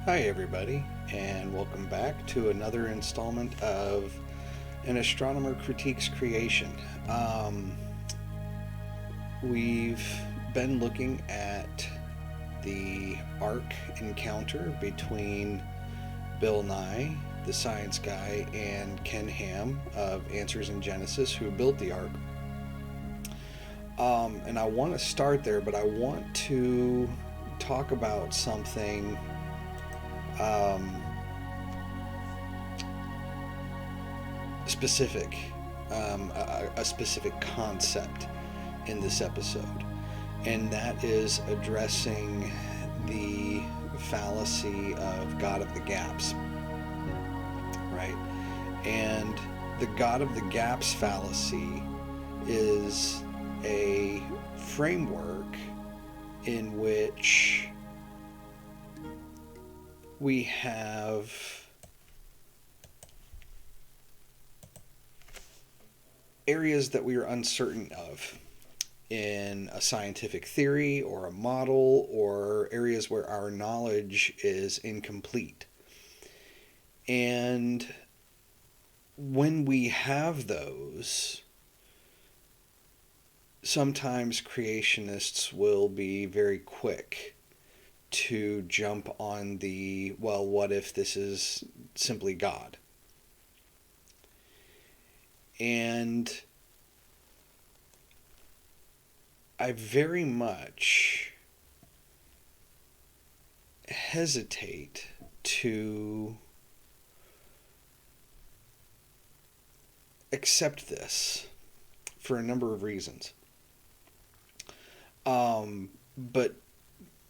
Hi, everybody, and welcome back to another installment of An Astronomer Critiques Creation. We've been looking at the arc encounter between Bill Nye, the science guy, and Ken Ham of Answers in Genesis, who built the arc. And I want to start there, but I want to talk about something um, specific, a specific concept in this episode, and that is addressing the fallacy of God of the Gaps, right? And the God of the Gaps fallacy is a framework in which we have areas that we are uncertain of in a scientific theory or a model, or areas where our knowledge is incomplete. And when we have those, sometimes creationists will be very quick to jump on the, well, what if this is simply God? And I very much hesitate to accept this for a number of reasons. But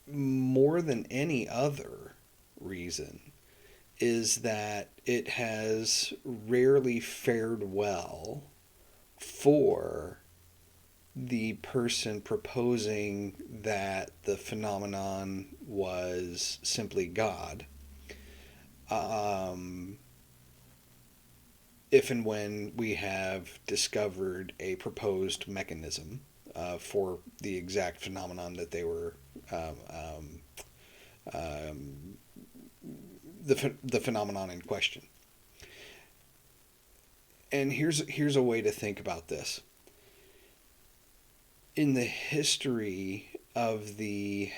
more than any other reason is that it has rarely fared well for the person proposing that the phenomenon was simply God, if and when we have discovered a proposed mechanism for the exact phenomenon that they were the phenomenon in question. And here's a way to think about this. In the history of the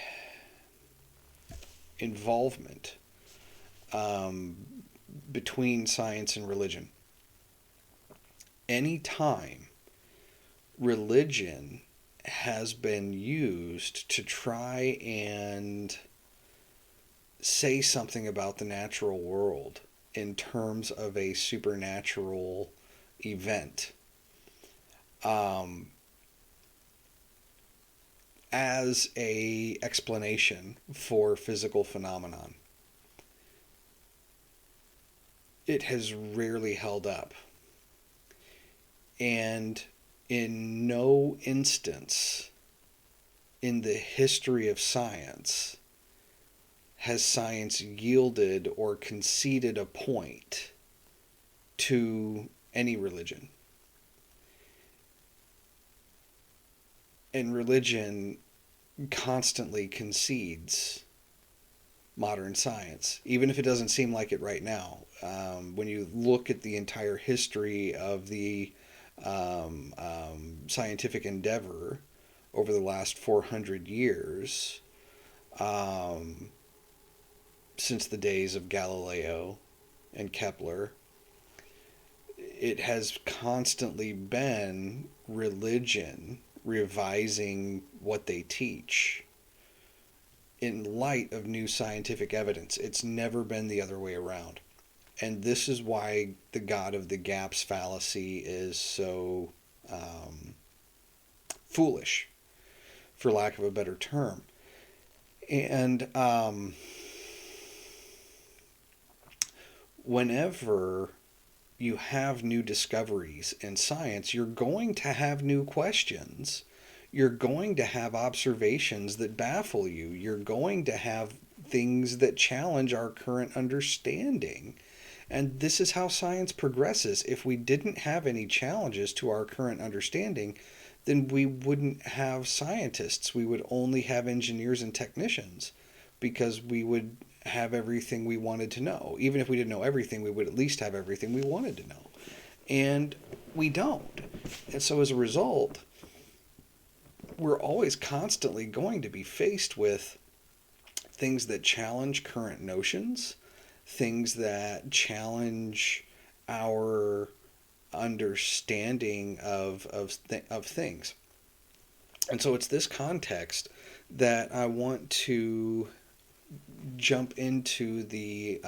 involvement between science and religion, any time religion has been used to try and say something about the natural world in terms of a supernatural event, as a explanation for physical phenomenon, it has rarely held up. And in no instance in the history of science has science yielded or conceded a point to any religion. And religion constantly concedes modern science, even if it doesn't seem like it right now. When you look at the entire history of the scientific endeavor over the last 400 years, since the days of Galileo and Kepler, it has constantly been religion revising what they teach in light of new scientific evidence. It's never been the other way around. And this is why the God of the Gaps fallacy is so foolish, for lack of a better term. And whenever you have new discoveries in science, you're going to have new questions. You're going to have observations that baffle you. You're going to have things that challenge our current understanding. And this is how science progresses. If we didn't have any challenges to our current understanding, then we wouldn't have scientists. We would only have engineers and technicians, because we would have everything we wanted to know. Even if we didn't know everything, we would at least have everything we wanted to know. And we don't. And so as a result, we're always constantly going to be faced with things that challenge current notions, things that challenge our understanding of things. And so it's this context that I want to jump into the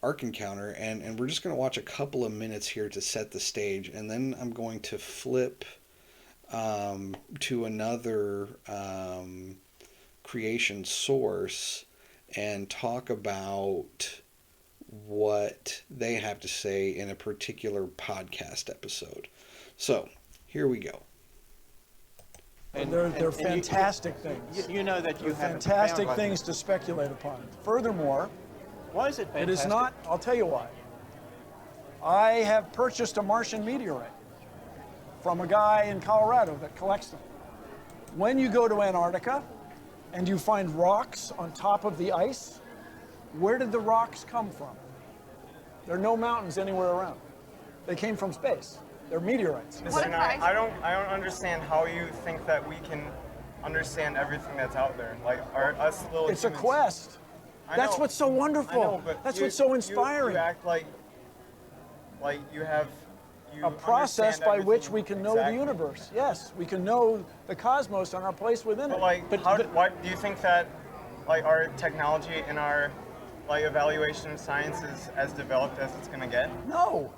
arc encounter, and we're just going to watch a couple of minutes here to set the stage, and then I'm going to flip to another creation source and talk about what they have to say in a particular podcast episode. So here we go. And they're fantastic things. You know that you have fantastic things to speculate upon. Furthermore, why is it fantastic? it is not, I'll tell you why. I have purchased a Martian meteorite from a guy in Colorado that collects them. When you go to Antarctica and you find rocks on top of the ice, where did the rocks come from? There are no mountains anywhere around. They came from space. They're meteorites. Listen, I don't understand how you think that we can understand everything that's out there. Like, are us little It's humans, a quest. That's what's so wonderful. I know, but that's what's so inspiring. You act like you have a process by which we can know exactly. the universe. Yes, we can know the cosmos and our place within it. Why do you think that our technology and our evaluation of science is as developed as it's going to get? No.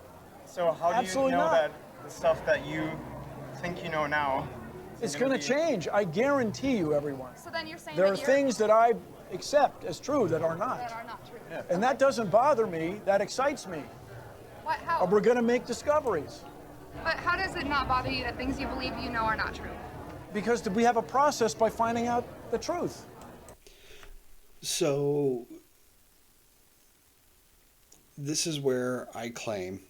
So how do you know that the stuff that you think you know now it's going to change? I guarantee you, everyone. So then you're saying there are things that I accept as true that are not. That are not true. Yeah. And that doesn't bother me. That excites me. What? How? We're going to make discoveries. But how does it not bother you that things you believe you know are not true? Because we have a process by finding out the truth. So this is where I claim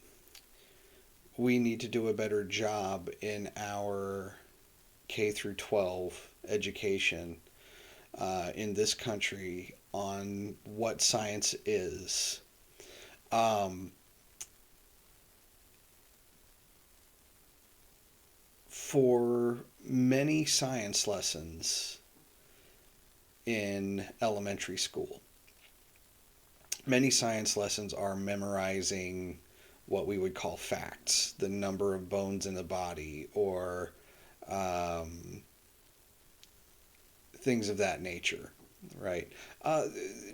we need to do a better job in our K through 12 education in this country on what science is. For many science lessons in elementary school, many science lessons are memorizing what we would call facts, the number of bones in the body, or things of that nature, right?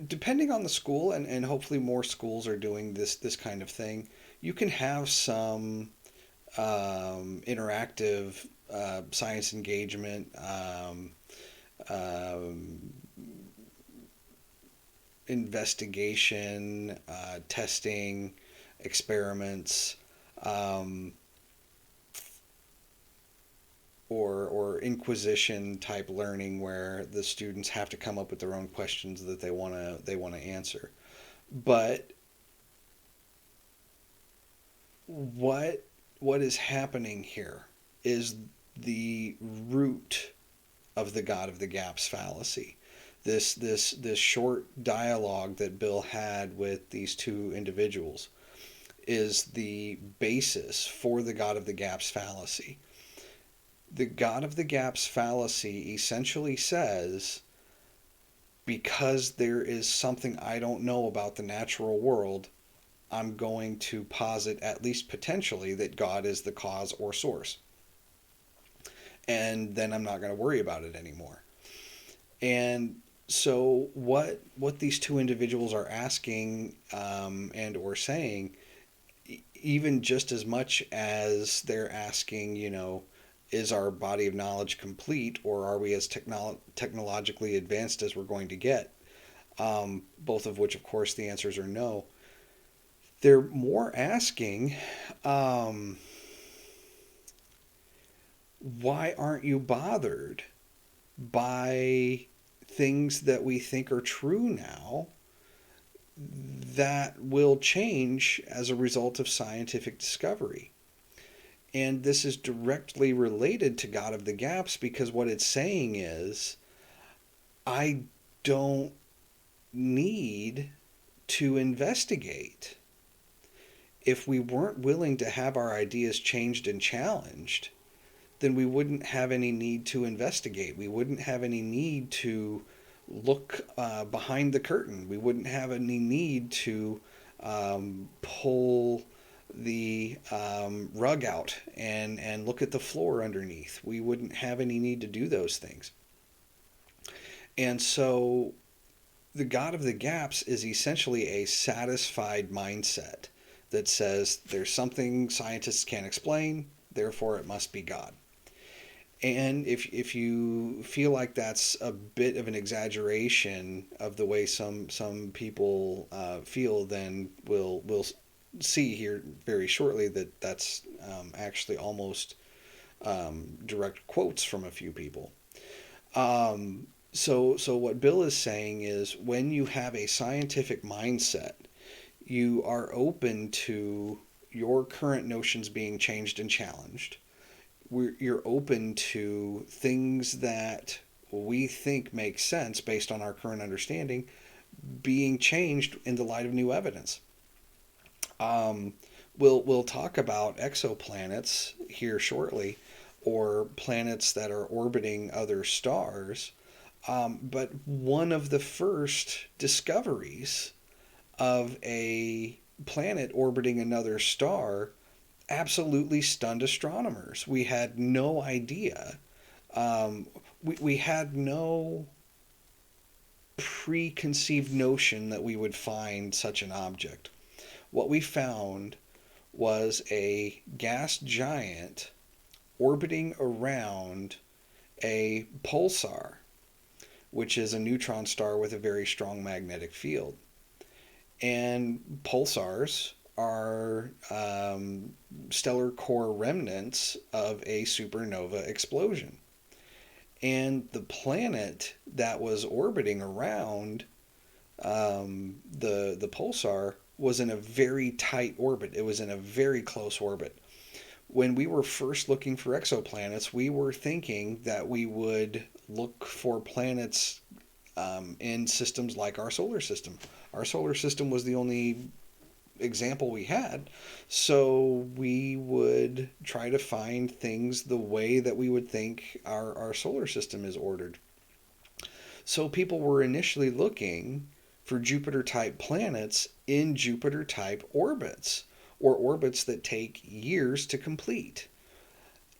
Depending on the school, and hopefully more schools are doing this kind of thing, you can have some interactive science engagement, investigation, testing, experiments, or inquisition type learning where the students have to come up with their own questions that they want to answer. But what is happening here is the root of the God of the Gaps fallacy. This short dialogue that Bill had with these two individuals is the basis for the God of the Gaps fallacy. The God of the Gaps fallacy essentially says, because there is something I don't know about the natural world, I'm going to posit, at least potentially, that God is the cause or source. And then I'm not going to worry about it anymore. And so what these two individuals are asking and or saying, even just as much as they're asking, is our body of knowledge complete, or are we as technologically advanced as we're going to get? Both of which, of course, the answers are no. They're more asking, why aren't you bothered by things that we think are true now that will change as a result of scientific discovery? And this is directly related to God of the Gaps, because what it's saying is, I don't need to investigate. If we weren't willing to have our ideas changed and challenged, then we wouldn't have any need to investigate. We wouldn't have any need to look behind the curtain. We wouldn't have any need to pull the rug out and look at the floor underneath. We wouldn't have any need to do those things. And so the God of the gaps is essentially a satisfied mindset that says there's something scientists can't explain, therefore it must be God. And if you feel like that's a bit of an exaggeration of the way some people feel, then we'll see here very shortly that that's actually almost direct quotes from a few people. So what Bill is saying is when you have a scientific mindset, you are open to your current notions being changed and challenged. You're open to things that we think make sense based on our current understanding being changed in the light of new evidence. We'll talk about exoplanets here shortly, or planets that are orbiting other stars. But one of the first discoveries of a planet orbiting another star absolutely stunned astronomers. We had no idea. We had no preconceived notion that we would find such an object. What we found was a gas giant orbiting around a pulsar, which is a neutron star with a very strong magnetic field. And pulsars are stellar core remnants of a supernova explosion. And the planet that was orbiting around the pulsar was in a very tight orbit. It was in a very close orbit. When we were first looking for exoplanets, we were thinking that we would look for planets in systems like our solar system. Our solar system was the only example we had, so we would try to find things the way that we would think our solar system is ordered. So people were initially looking for Jupiter-type planets in Jupiter-type orbits, or orbits that take years to complete.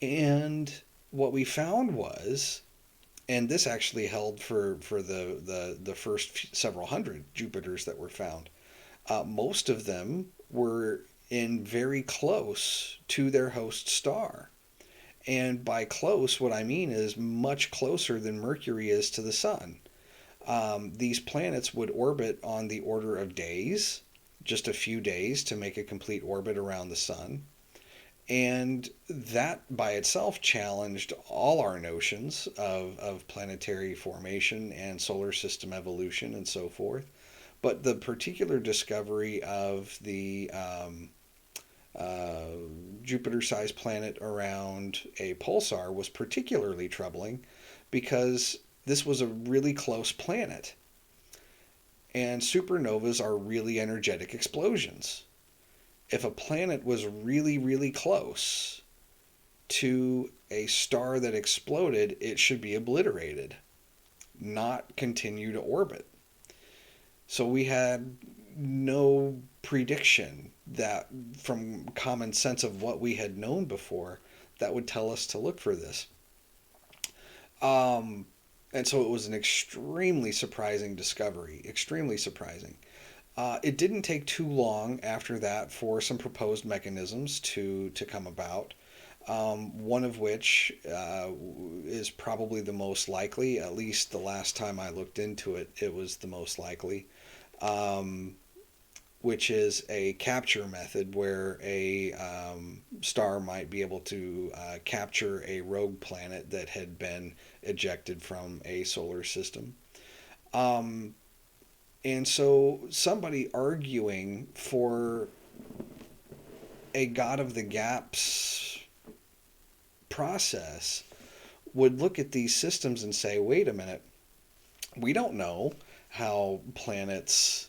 And what we found was, and this actually held for the first several hundred Jupiters that were found, most of them were in very close to their host star. And by close, what I mean is much closer than Mercury is to the Sun. These planets would orbit on the order of days, just a few days to make a complete orbit around the Sun. And that by itself challenged all our notions of planetary formation and solar system evolution and so forth. But the particular discovery of the Jupiter-sized planet around a pulsar was particularly troubling because this was a really close planet. And supernovas are really energetic explosions. If a planet was really, really close to a star that exploded, it should be obliterated, not continue to orbit. So we had no prediction that, from common sense of what we had known before, that would tell us to look for this. And so it was an extremely surprising discovery, extremely surprising. It didn't take too long after that for some proposed mechanisms to come about, one of which is probably the most likely, at least the last time I looked into it, it was the most likely, which is a capture method where a star might be able to capture a rogue planet that had been ejected from a solar system. And so somebody arguing for a God of the gaps process would look at these systems and say, wait a minute, We don't know how planets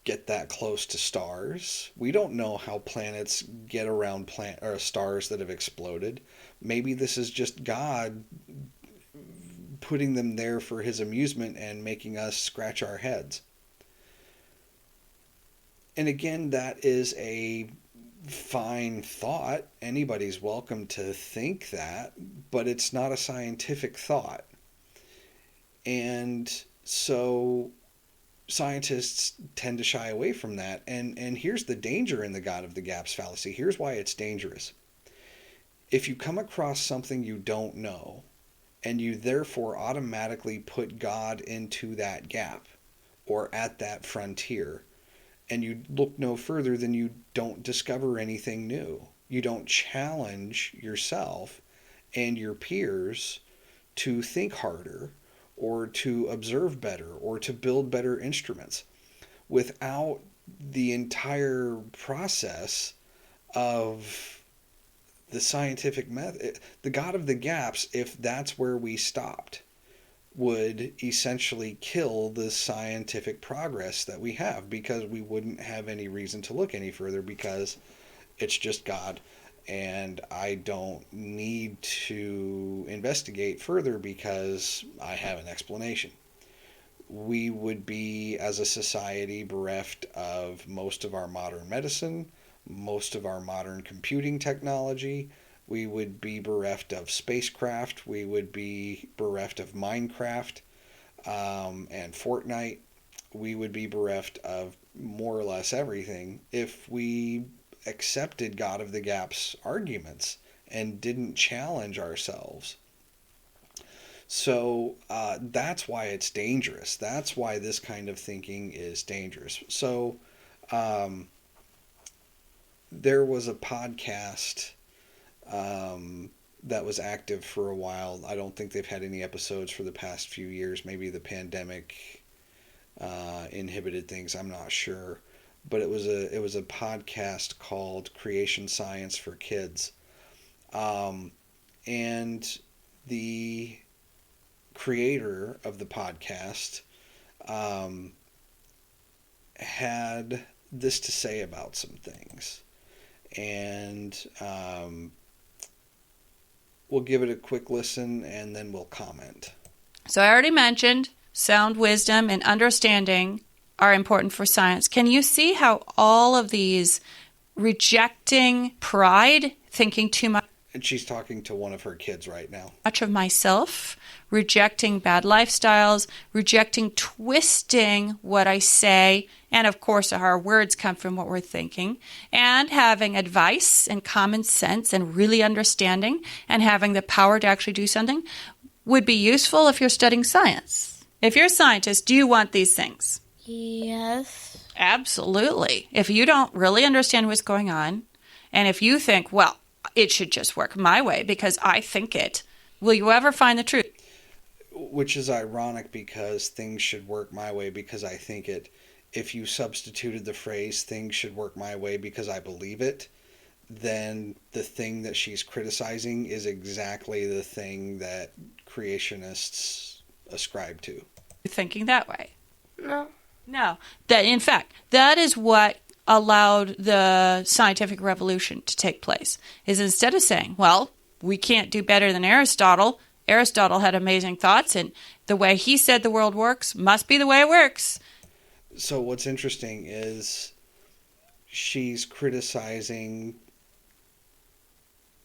get that close to stars. We don't know how planets get around or stars that have exploded. Maybe this is just God putting them there for his amusement and making us scratch our heads. And again, that is a fine thought. Anybody's welcome to think that, but it's not a scientific thought. And so scientists tend to shy away from that. And here's the danger in the God of the Gaps fallacy. Here's why it's dangerous. If you come across something you don't know, and you therefore automatically put God into that gap or at that frontier, and you look no further, then you don't discover anything new. You don't challenge yourself and your peers to think harder or to observe better or to build better instruments. Without the entire process of the scientific method, the God of the Gaps, if that's where we stopped, would essentially kill the scientific progress that we have, because we wouldn't have any reason to look any further, because it's just God, and I don't need to investigate further because I have an explanation. We would be, as a society, bereft of most of our modern medicine, most of our modern computing technology. We would be bereft of spacecraft. We would be bereft of Minecraft and Fortnite. We would be bereft of more or less everything if we accepted God of the Gaps arguments and didn't challenge ourselves. So that's why it's dangerous. That's why this kind of thinking is dangerous. So there was a podcast that was active for a while. I don't think they've had any episodes for the past few years. Maybe the pandemic inhibited things. I'm not sure. But it was a podcast called Creation Science for Kids. And the creator of the podcast had this to say about some things. And we'll give it a quick listen and then we'll comment. So I already mentioned sound wisdom and understanding are important for science. Can you see how all of these rejecting pride, thinking too much And she's talking to one of her kids right now. of myself, rejecting bad lifestyles, rejecting twisting what I say, and of course our words come from what we're thinking, and having advice and common sense and really understanding and having the power to actually do something would be useful if you're studying science. If you're a scientist, do you want these things? Yes. Absolutely. If you don't really understand what's going on, and if you think, well, it should just work my way because I think it, will you ever find the truth? Which is ironic, because things should work my way because I think it. If you substituted the phrase things should work my way because I believe it, then the thing that she's criticizing is exactly the thing that creationists ascribe to. Thinking that way. No. No. That, in fact, that is what allowed the scientific revolution to take place, is instead of saying, well, we can't do better than Aristotle. Aristotle had amazing thoughts, and the way he said the world works must be the way it works. So what's interesting is she's criticizing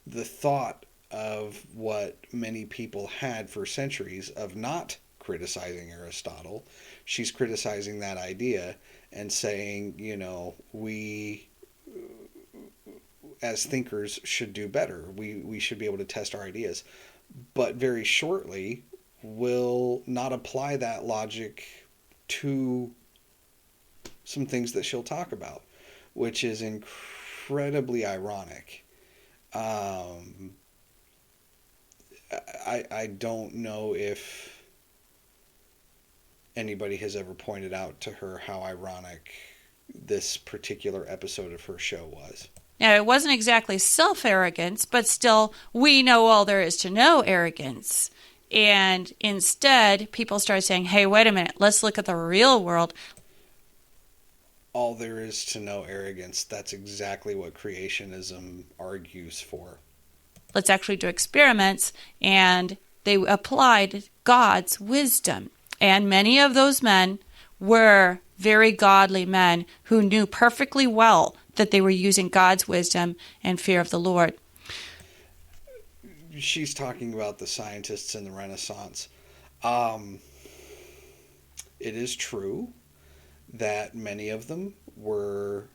the thought of what many people had for centuries of not criticizing Aristotle. She's criticizing that idea and saying, you know, we as thinkers should do better. We should be able to test our ideas. But very shortly will not apply that logic to some things that she'll talk about, which is incredibly ironic. I don't know if anybody has ever pointed out to her how ironic this particular episode of her show was. Now, it wasn't exactly self-arrogance, but still, we know all there is to know arrogance. And instead, people started saying, hey, wait a minute, let's look at the real world. All there is to know arrogance. That's exactly what creationism argues for. Let's actually do experiments. And they applied God's wisdom. And many of those men were very godly men who knew perfectly well that they were using God's wisdom and fear of the Lord. She's talking about the scientists in the Renaissance. It is true that many of them were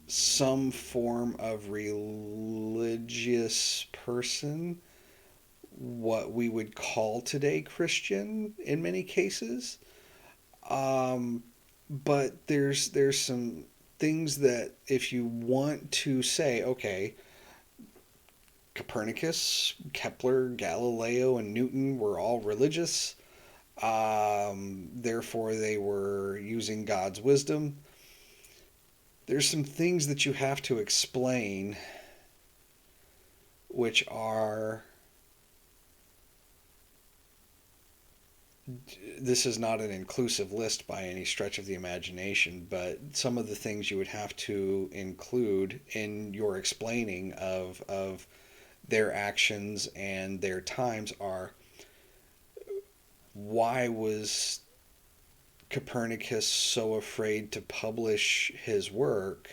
some form of religious person, what we would call today Christian in many cases. But there's some things that if you want to say, okay, Copernicus, Kepler, Galileo, and Newton were all religious, therefore they were using God's wisdom. There's some things that you have to explain, which are, this is not an inclusive list by any stretch of the imagination, but some of the things you would have to include in your explaining of their actions and their times are, why was Copernicus so afraid to publish his work?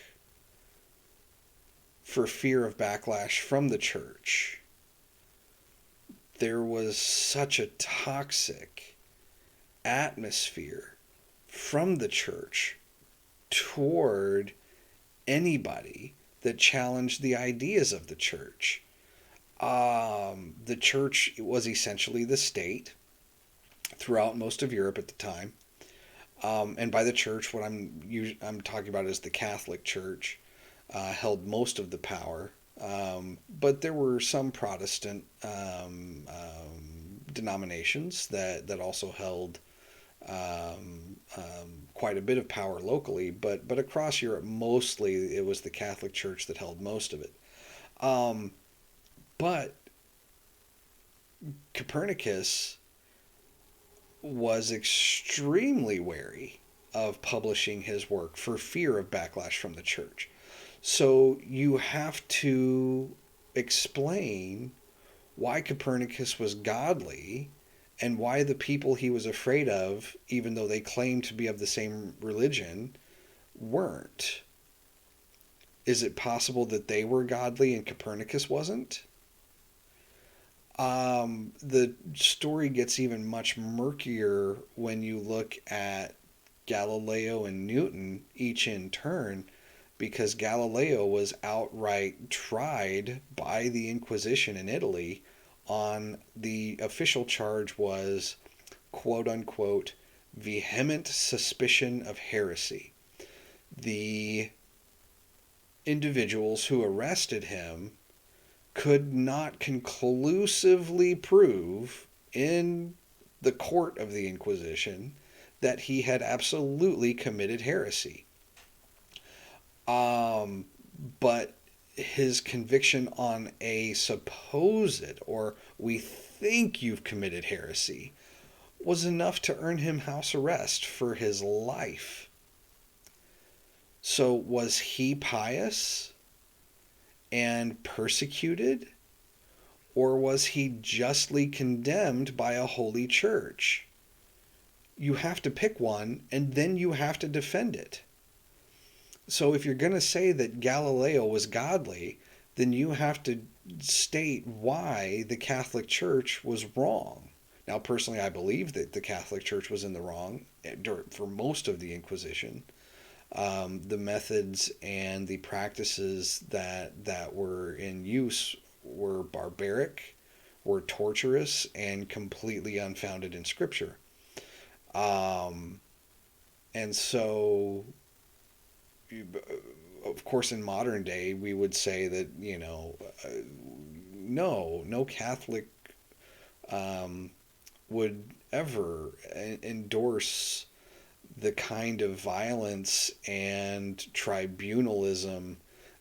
For fear of backlash from the church. There was such a toxic atmosphere from the church toward anybody that challenged the ideas of the church. The church was essentially the state throughout most of Europe at the time. And by the church, what I'm talking about is the Catholic Church held most of the power. But there were some Protestant denominations that also held quite a bit of power locally. But across Europe, mostly it was the Catholic Church that held most of it. But Copernicus was extremely wary of publishing his work for fear of backlash from the church. So you have to explain why Copernicus was godly and why the people he was afraid of, even though they claimed to be of the same religion, weren't. Is it possible that they were godly and Copernicus wasn't? The story gets even much murkier when you look at Galileo and Newton, each in turn, because Galileo was outright tried by the Inquisition in Italy on the official charge was, quote unquote, vehement suspicion of heresy. The individuals who arrested him could not conclusively prove in the court of the Inquisition that he had absolutely committed heresy. But his conviction on a supposed, or we think you've committed heresy, was enough to earn him house arrest for his life. So was he pious and persecuted, or was he justly condemned by a holy church? You have to pick one, and then you have to defend it. So if you're going to say that Galileo was godly, then you have to state why the Catholic Church was wrong. Now, personally, I believe that the Catholic Church was in the wrong for most of the Inquisition. The methods and the practices that were in use were barbaric, were torturous, and completely unfounded in Scripture. And so, of course, in modern day, we would say that, no Catholic would ever endorse the kind of violence and tribunalism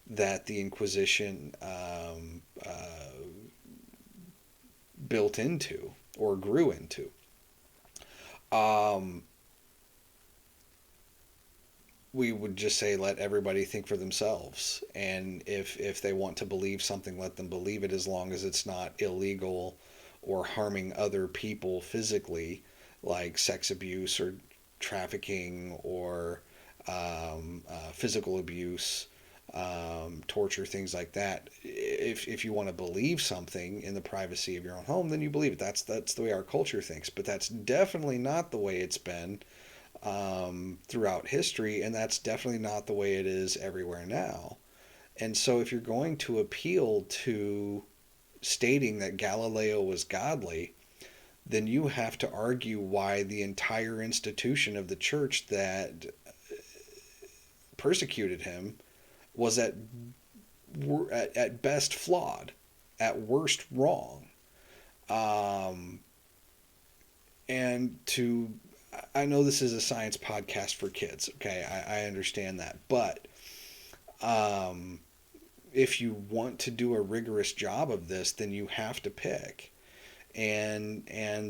that the Inquisition built into or grew into. We would just say let everybody think for themselves, and if they want to believe something, let them believe it, as long as it's not illegal or harming other people physically, like sex abuse or trafficking or physical abuse, torture, things like that. If you want to believe something in the privacy of your own home, then you believe it. That's the way our culture thinks, but that's definitely not the way it's been throughout history, and that's definitely not the way it is everywhere now. And so if you're going to appeal to stating that Galileo was godly, then you have to argue why the entire institution of the church that persecuted him was at best flawed, at worst wrong. And to I know this is a science podcast for kids, okay? I understand that. But if you want to do a rigorous job of this, then you have to pick. And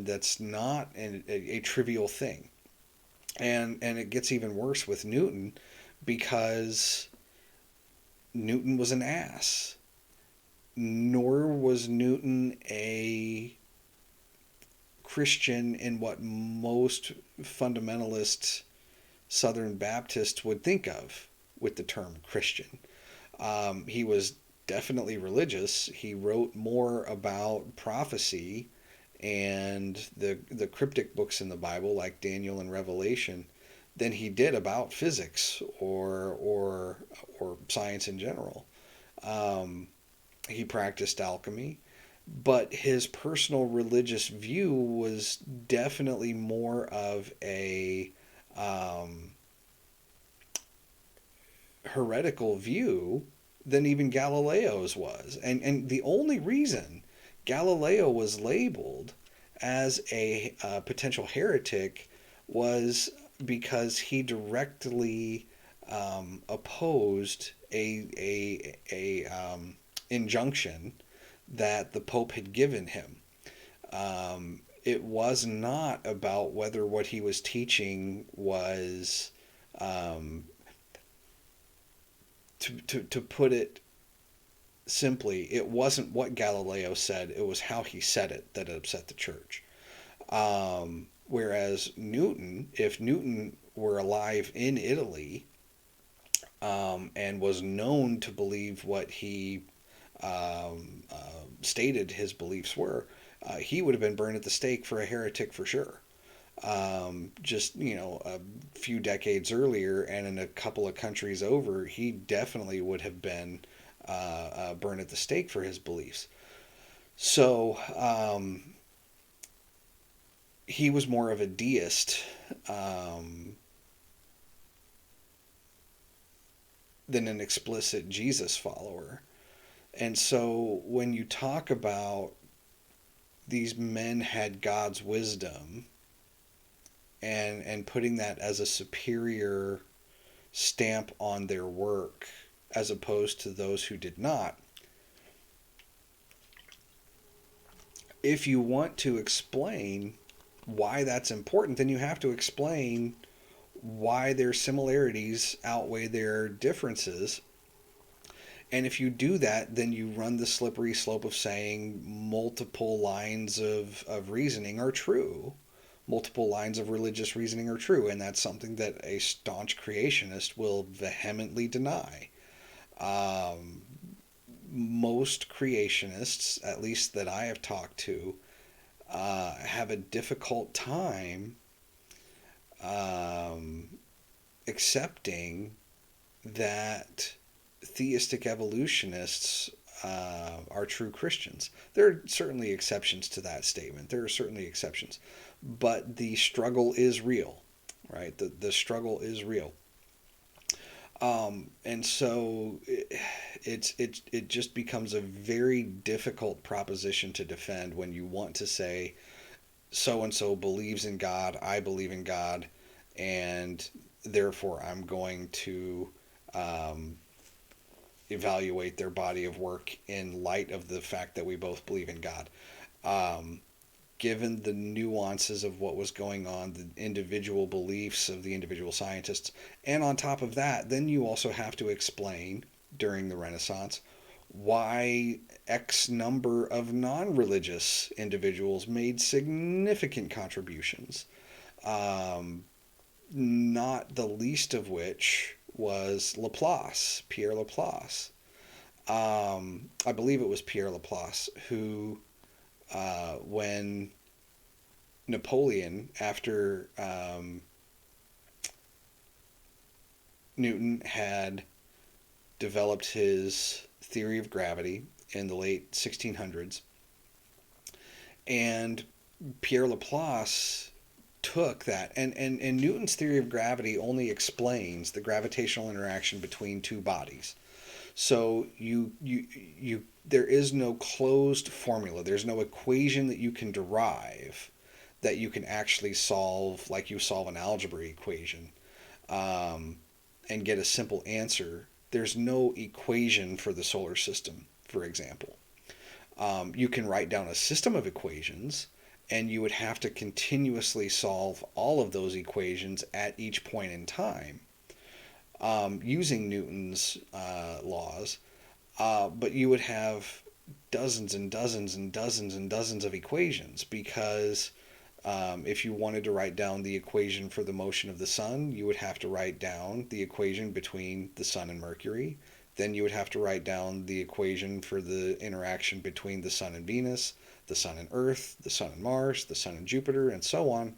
that's not a trivial thing. And it gets even worse with Newton, because Newton was an ass. Nor was Newton a Christian in what most fundamentalist Southern Baptists would think of with the term Christian. He was definitely religious. He wrote more about prophecy and the cryptic books in the Bible, like Daniel and Revelation, than he did about physics or science in general. He practiced alchemy, but his personal religious view was definitely more of a heretical view than even Galileo's was. And the only reason Galileo was labeled as a potential heretic was because he directly opposed a injunction that the Pope had given him. It was not about whether what he was teaching was, to put it simply, it wasn't what Galileo said, it was how he said it that upset the church. Whereas Newton, if Newton were alive in Italy, and was known to believe what he stated his beliefs were, he would have been burned at the stake for a heretic for sure. Just, a few decades earlier and in a couple of countries over, he definitely would have been burned at the stake for his beliefs. So he was more of a deist than an explicit Jesus follower. And so when you talk about these men had God's wisdom and putting that as a superior stamp on their work as opposed to those who did not, if you want to explain why that's important, then you have to explain why their similarities outweigh their differences. And if you do that, then you run the slippery slope of saying multiple lines of reasoning are true. Multiple lines of religious reasoning are true. And that's something that a staunch creationist will vehemently deny. Most creationists, at least that I have talked to, have a difficult time accepting that theistic evolutionists are true Christians. There are certainly exceptions to that statement. There are certainly exceptions. But the struggle is real, right? The struggle is real. And so it just becomes a very difficult proposition to defend when you want to say so-and-so believes in God, I believe in God, and therefore I'm going to evaluate their body of work in light of the fact that we both believe in God. given the nuances of what was going on, the individual beliefs of the individual scientists. And on top of that, then you also have to explain during the Renaissance why X number of non-religious individuals made significant contributions. Not the least of which was Laplace, Pierre Laplace. I believe it was Pierre Laplace who, when Napoleon, after Newton had developed his theory of gravity in the late 1600s, and Pierre Laplace took that, and Newton's theory of gravity only explains the gravitational interaction between two bodies. So there is no closed formula. There's no equation that you can derive that you can actually solve like you solve an algebra equation, and get a simple answer. There's no equation for the solar system, for example. You can write down a system of equations, and you would have to continuously solve all of those equations at each point in time, using Newton's laws, but you would have dozens and dozens and dozens and dozens of equations, because if you wanted to write down the equation for the motion of the sun, you would have to write down the equation between the sun and Mercury. Then you would have to write down the equation for the interaction between the sun and Venus, the sun and Earth, the sun and Mars, the sun and Jupiter, and so on.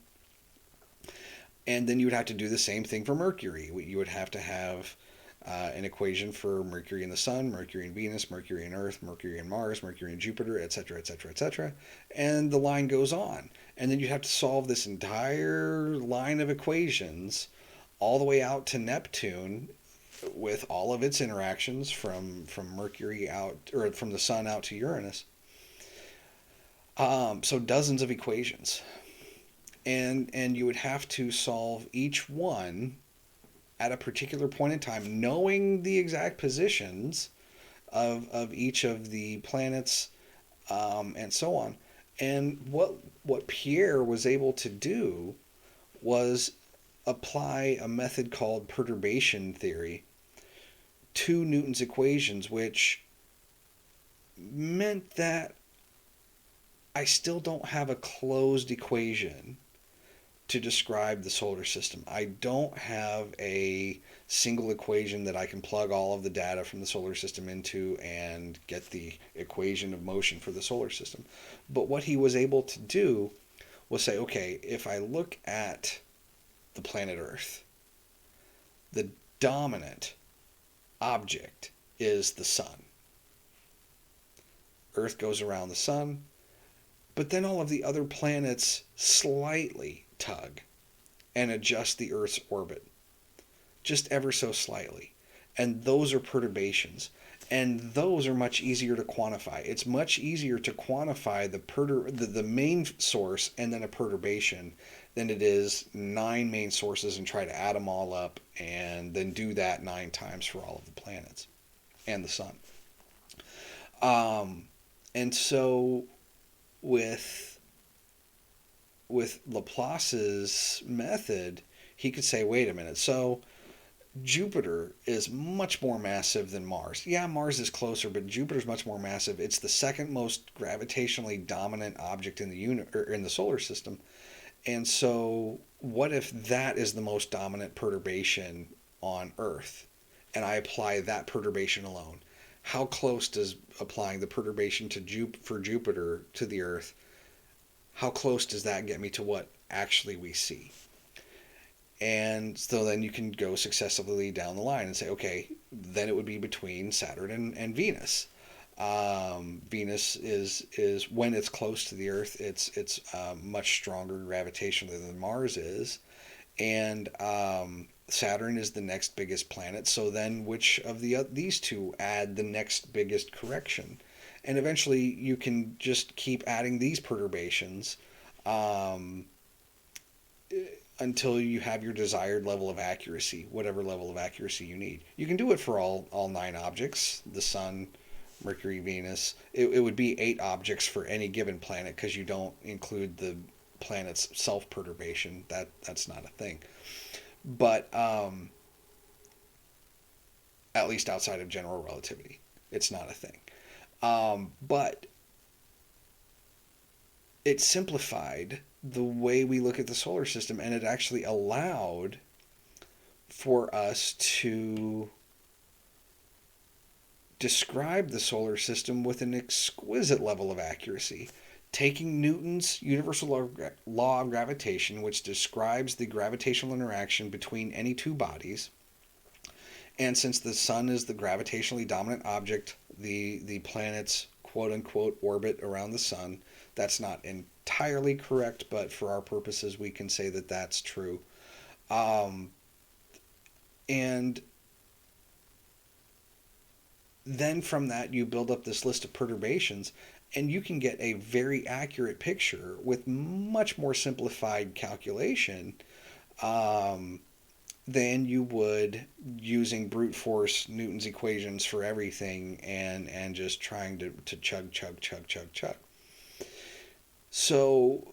And then you would have to do the same thing for Mercury. You would have to have an equation for Mercury and the Sun, Mercury and Venus, Mercury and Earth, Mercury and Mars, Mercury and Jupiter, etc., etc., etc. And the line goes on. And then you'd have to solve this entire line of equations all the way out to Neptune, with all of its interactions from Mercury out, or from the Sun out to Uranus. So dozens of equations. And you would have to solve each one at a particular point in time, knowing the exact positions of each of the planets, and so on. And what Pierre was able to do was apply a method called perturbation theory to Newton's equations, which meant that I still don't have a closed equation to describe the solar system. I don't have a single equation that I can plug all of the data from the solar system into and get the equation of motion for the solar system. But what he was able to do was say, okay, if I look at the planet Earth, the dominant object is the sun. Earth goes around the sun, but then all of the other planets slightly tug and adjust the Earth's orbit, just ever so slightly. And those are perturbations. And those are much easier to quantify. It's much easier to quantify the main source and then a perturbation than it is 9 main sources and try to add them all up and then do that 9 times for all of the planets and the sun. And so with Laplace's method, he could say, wait a minute, so Jupiter is much more massive than Mars. Yeah, Mars is closer, but Jupiter's much more massive. It's the second most gravitationally dominant object in the solar system. And so what if that is the most dominant perturbation on Earth, and I apply that perturbation alone? How close does applying the perturbation for Jupiter to the Earth, how close does that get me to what actually we see? And so then you can go successively down the line and say, okay, then it would be between Saturn and Venus. Venus is when it's close to the Earth, it's much stronger gravitationally than Mars is, and Saturn is the next biggest planet. So then, which of these two add the next biggest correction? And eventually, you can just keep adding these perturbations until you have your desired level of accuracy, whatever level of accuracy you need. You can do it for all 9 objects: the Sun, Mercury, Venus. It would be 8 objects for any given planet because you don't include the planet's self-perturbation. That's not a thing. But at least outside of general relativity, it's not a thing. But it simplified the way we look at the solar system, and it actually allowed for us to describe the solar system with an exquisite level of accuracy, taking Newton's universal law of gravitation, which describes the gravitational interaction between any two bodies. And since the sun is the gravitationally dominant object, the planets quote unquote orbit around the sun. That's not entirely correct, but for our purposes, we can say that that's true. And then from that, you build up this list of perturbations, and you can get a very accurate picture with much more simplified calculation than you would using brute force Newton's equations for everything and just trying to chug. So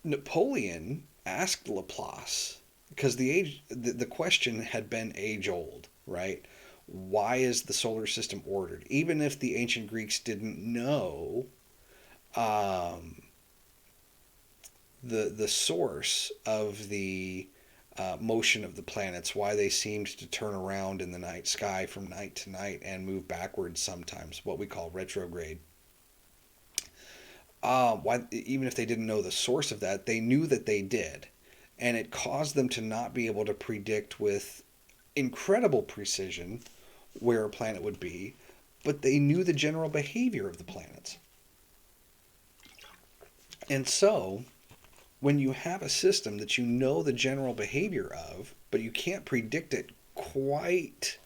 Napoleon asked Laplace, because the question had been age old, right? Why is the solar system ordered? Even if the ancient Greeks didn't know the source of the motion of the planets, why they seemed to turn around in the night sky from night to night and move backwards sometimes, what we call retrograde. Why, even if they didn't know the source of that, they knew that they did. And it caused them to not be able to predict with incredible precision where a planet would be, but they knew the general behavior of the planets. And so, when you have a system that you know the general behavior of, but you can't predict it quite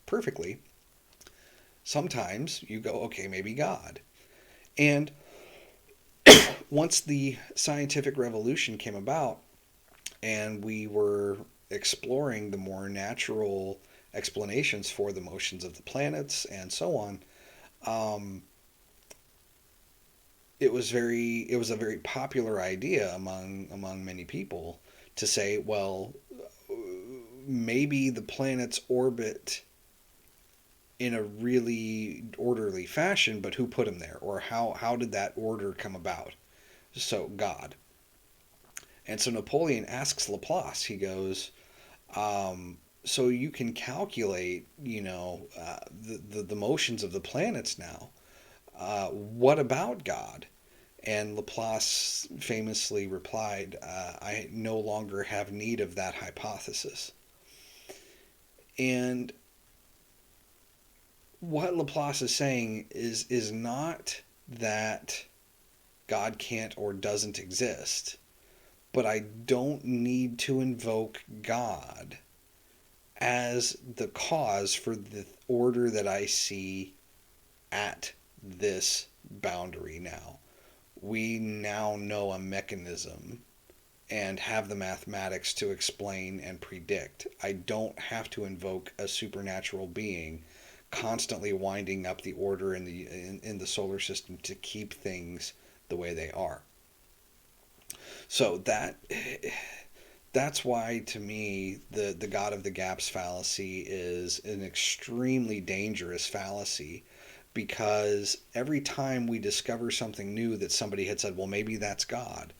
perfectly, sometimes you go, okay, maybe God. And once the scientific revolution came about and we were exploring the more natural explanations for the motions of the planets and so on, it was a very popular idea among many people to say, well, maybe the planets orbit in a really orderly fashion, but who put them there? Or how did that order come about? So God. And so Napoleon asks Laplace, he goes, so you can calculate, the motions of the planets now. What about God? And Laplace famously replied, I no longer have need of that hypothesis. And what Laplace is saying is not that God can't or doesn't exist, but I don't need to invoke God as the cause for the order that I see at this boundary now. We now know a mechanism and have the mathematics to explain and predict. I don't have to invoke a supernatural being constantly winding up the order in the solar system to keep things the way they are. So that's why, to me, the God of the Gaps fallacy is an extremely dangerous fallacy, because every time we discover something new that somebody had said, well, maybe that's God,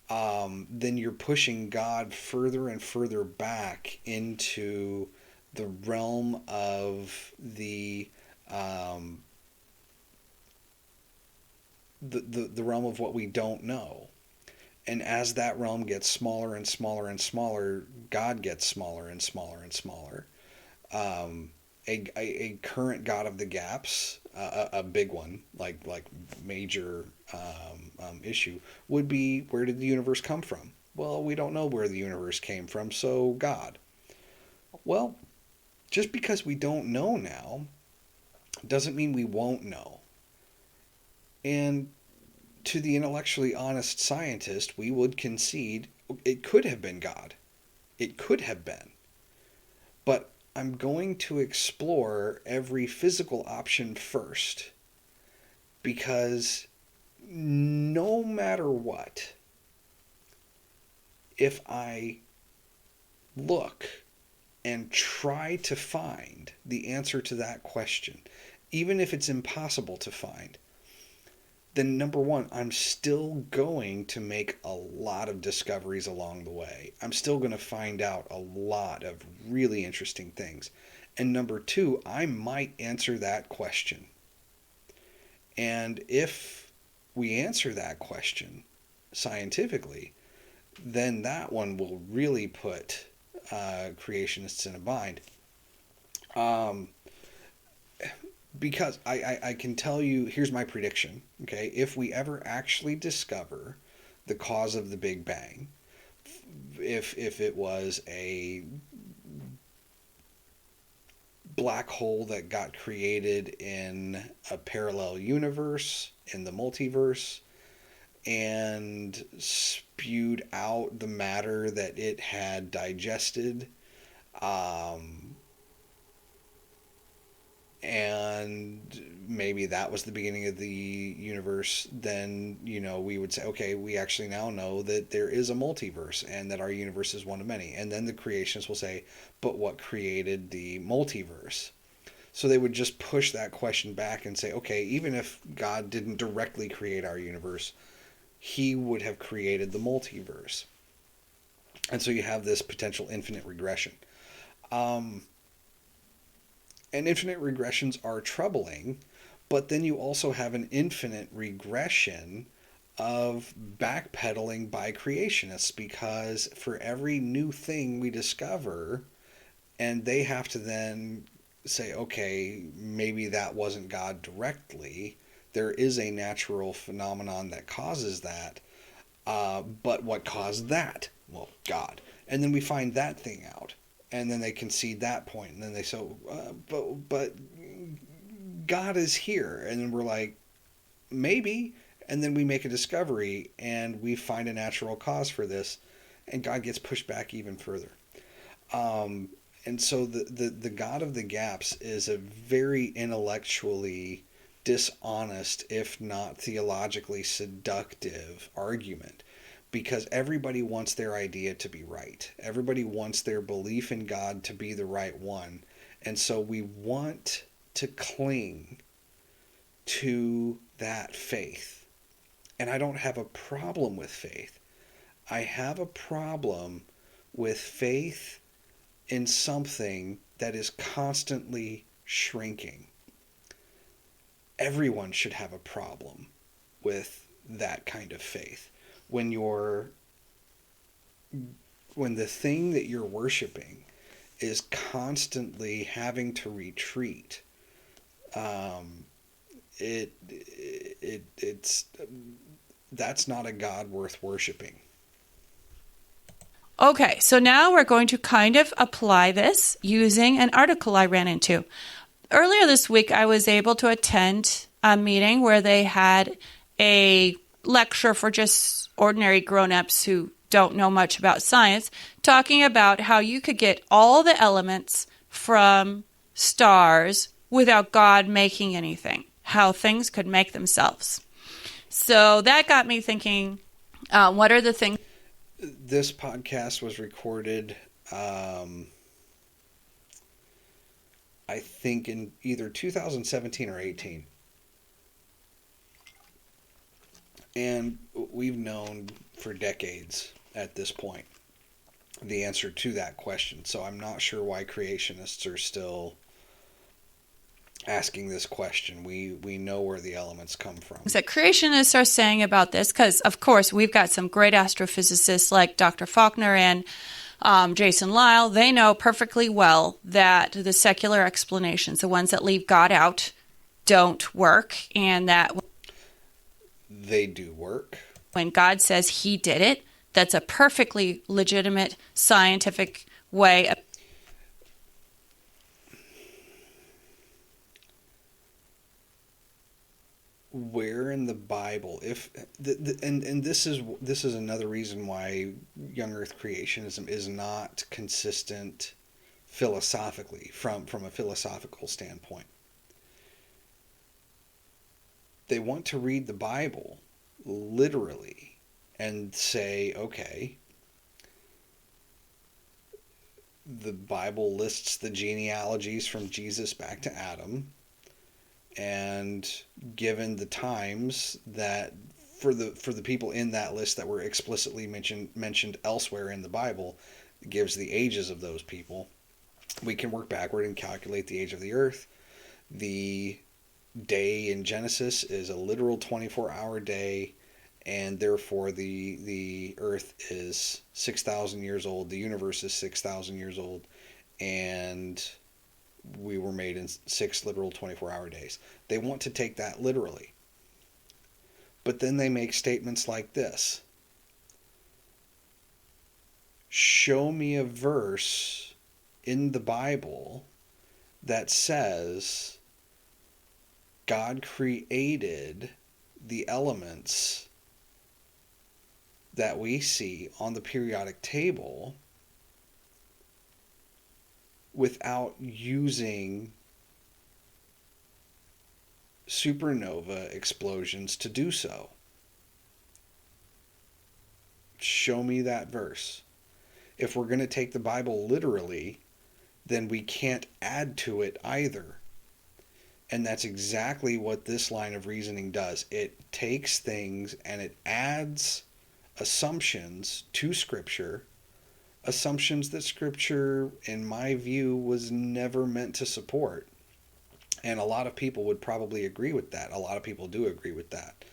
then you're pushing God further and further back into the realm of the realm of what we don't know. And as that realm gets smaller and smaller and smaller, God gets smaller and smaller and smaller. A current God of the Gaps, a big one, like major issue, would be, where did the universe come from? Well, we don't know where the universe came from, so God. Well, just because we don't know now doesn't mean we won't know. And to the intellectually honest scientist, we would concede it could have been God. It could have been. But I'm going to explore every physical option first, because no matter what, if I look and try to find the answer to that question, even if it's impossible to find, then number one, I'm still going to make a lot of discoveries along the way. I'm still going to find out a lot of really interesting things. And number two, I might answer that question. And if we answer that question scientifically, then that one will really put creationists in a bind. Because I can tell you, here's my prediction, okay? If we ever actually discover the cause of the Big Bang, if it was a black hole that got created in a parallel universe, in the multiverse, and spewed out the matter that it had digested, and maybe that was the beginning of the universe, then, we would say, okay, we actually now know that there is a multiverse and that our universe is one of many. And then the creationists will say, but what created the multiverse? So they would just push that question back and say, okay, even if God didn't directly create our universe, he would have created the multiverse. And so you have this potential infinite regression. And infinite regressions are troubling, but then you also have an infinite regression of backpedaling by creationists, because for every new thing we discover, and they have to then say, okay, maybe that wasn't God directly. There is a natural phenomenon that causes that. But what caused that? Well, God. And then we find that thing out. And then they concede that point, and then they say, but God is here, and then we're like, maybe, and then we make a discovery, and we find a natural cause for this, and God gets pushed back even further. And so the God of the gaps is a very intellectually dishonest, if not theologically seductive argument. Because everybody wants their idea to be right. Everybody wants their belief in God to be the right one. And so we want to cling to that faith. And I don't have a problem with faith. I have a problem with faith in something that is constantly shrinking. Everyone should have a problem with that kind of faith. When the thing that you're worshiping is constantly having to retreat, that's not a God worth worshiping. Okay, so now we're going to kind of apply this using an article I ran into. Earlier this week, I was able to attend a meeting where they had a lecture for just ordinary grown-ups who don't know much about science, talking about how you could get all the elements from stars without God making anything, how things could make themselves. So that got me thinking, what are the things? This podcast was recorded, I think, in either 2017 or 18. And we've known for decades at this point the answer to that question. So I'm not sure why creationists are still asking this question. We know where the elements come from. That creationists are saying about this, because, of course, we've got some great astrophysicists like Dr. Faulkner and Jason Lyle. They know perfectly well that the secular explanations, the ones that leave God out, don't work, and that they do work. When God says he did it, that's a perfectly legitimate scientific way of... Where in the Bible, if and this is another reason why young Earth creationism is not consistent philosophically, from a philosophical standpoint. They want to read the Bible literally and say, okay, the Bible lists the genealogies from Jesus back to Adam, and given the times that for the people in that list that were explicitly mentioned elsewhere in the Bible, it gives the ages of those people. We can work backward and calculate the age of the earth. The day in Genesis is a literal 24-hour day, and therefore the earth is 6,000 years old, the universe is 6,000 years old, and we were made in 6 literal 24-hour days. They want to take that literally. But then they make statements like this. Show me a verse in the Bible that says God created the elements that we see on the periodic table without using supernova explosions to do so. Show me that verse. If we're going to take the Bible literally, then we can't add to it either. And that's exactly what this line of reasoning does. It takes things and it adds assumptions to Scripture, assumptions that Scripture, in my view, was never meant to support. And a lot of people would probably agree with that. A lot of people do agree with that.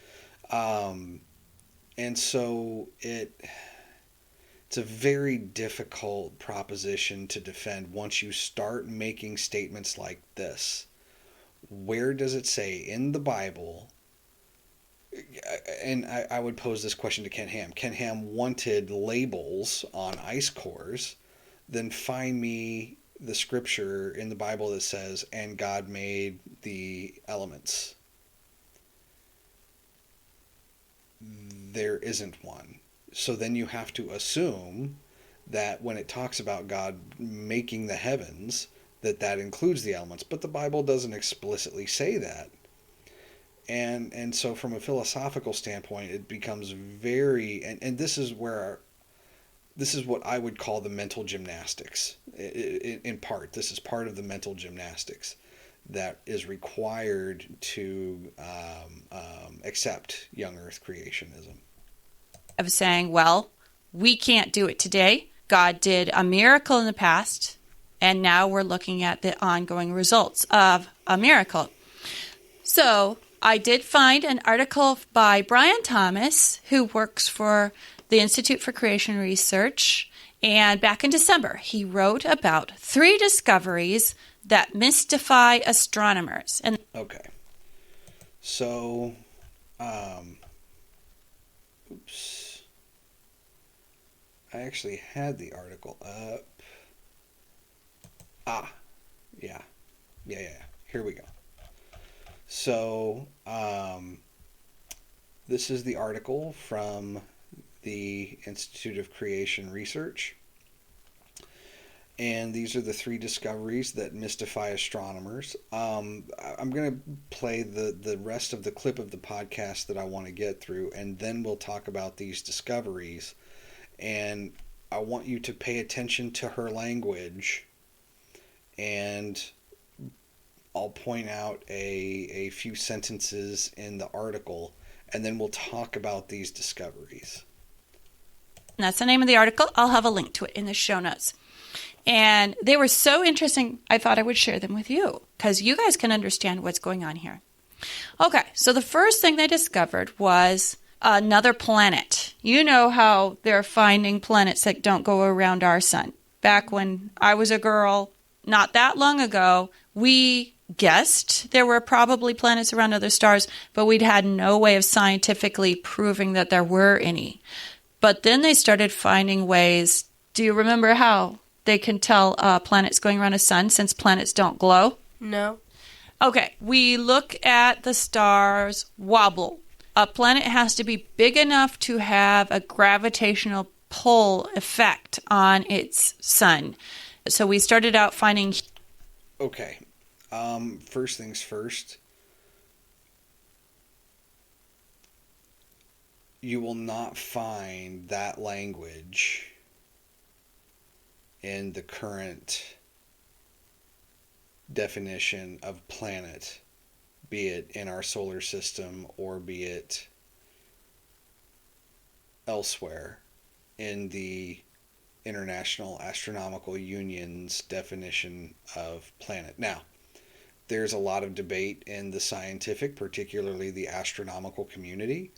And so it's a very difficult proposition to defend once you start making statements like this. Where does it say in the Bible? And I would pose this question to Ken Ham. Ken Ham wanted labels on ice cores. Then find me the scripture in the Bible that says, and God made the elements. There isn't one. So then you have to assume that when it talks about God making the heavens, that includes the elements. But the Bible doesn't explicitly say that. And so from a philosophical standpoint, it becomes very, and this is where, this is what I would call the mental gymnastics. In part, this is part of the mental gymnastics that is required to accept young earth creationism. Of saying, well, we can't do it today. God did a miracle in the past, and now we're looking at the ongoing results of a miracle. So I did find an article by Brian Thomas, who works for the Institute for Creation Research, and back in December, he wrote about 3 discoveries that mystify astronomers. And okay, so, I actually had the article up. Yeah. Here we go. So, this is the article from the Institute of Creation Research. And these are the 3 discoveries that mystify astronomers. I'm going to play the rest of the clip of the podcast that I want to get through, and then we'll talk about these discoveries. And I want you to pay attention to her language, and I'll point out a few sentences in the article, and then we'll talk about these discoveries. that's the name of the article. I'll have a link to it in the show notes. And they were so interesting, I thought I would share them with you, because you guys can understand what's going on here. Okay, so the first thing they discovered was another planet. You know how they're finding planets that don't go around our sun. Back when I was a girl, not that long ago, we guessed there were probably planets around other stars, but we'd had no way of scientifically proving that there were any. But then they started finding ways. Do you remember how they can tell planets going around a sun since planets don't glow? No. Okay, we look at the stars wobble. A planet has to be big enough to have a gravitational pull effect on its sun. So we started out finding. Okay. First things first. You will not find that language in the current definition of planet, be it in our solar system or be it elsewhere in the International Astronomical Union's definition of planet. Now, there's a lot of debate in the scientific, particularly the astronomical community.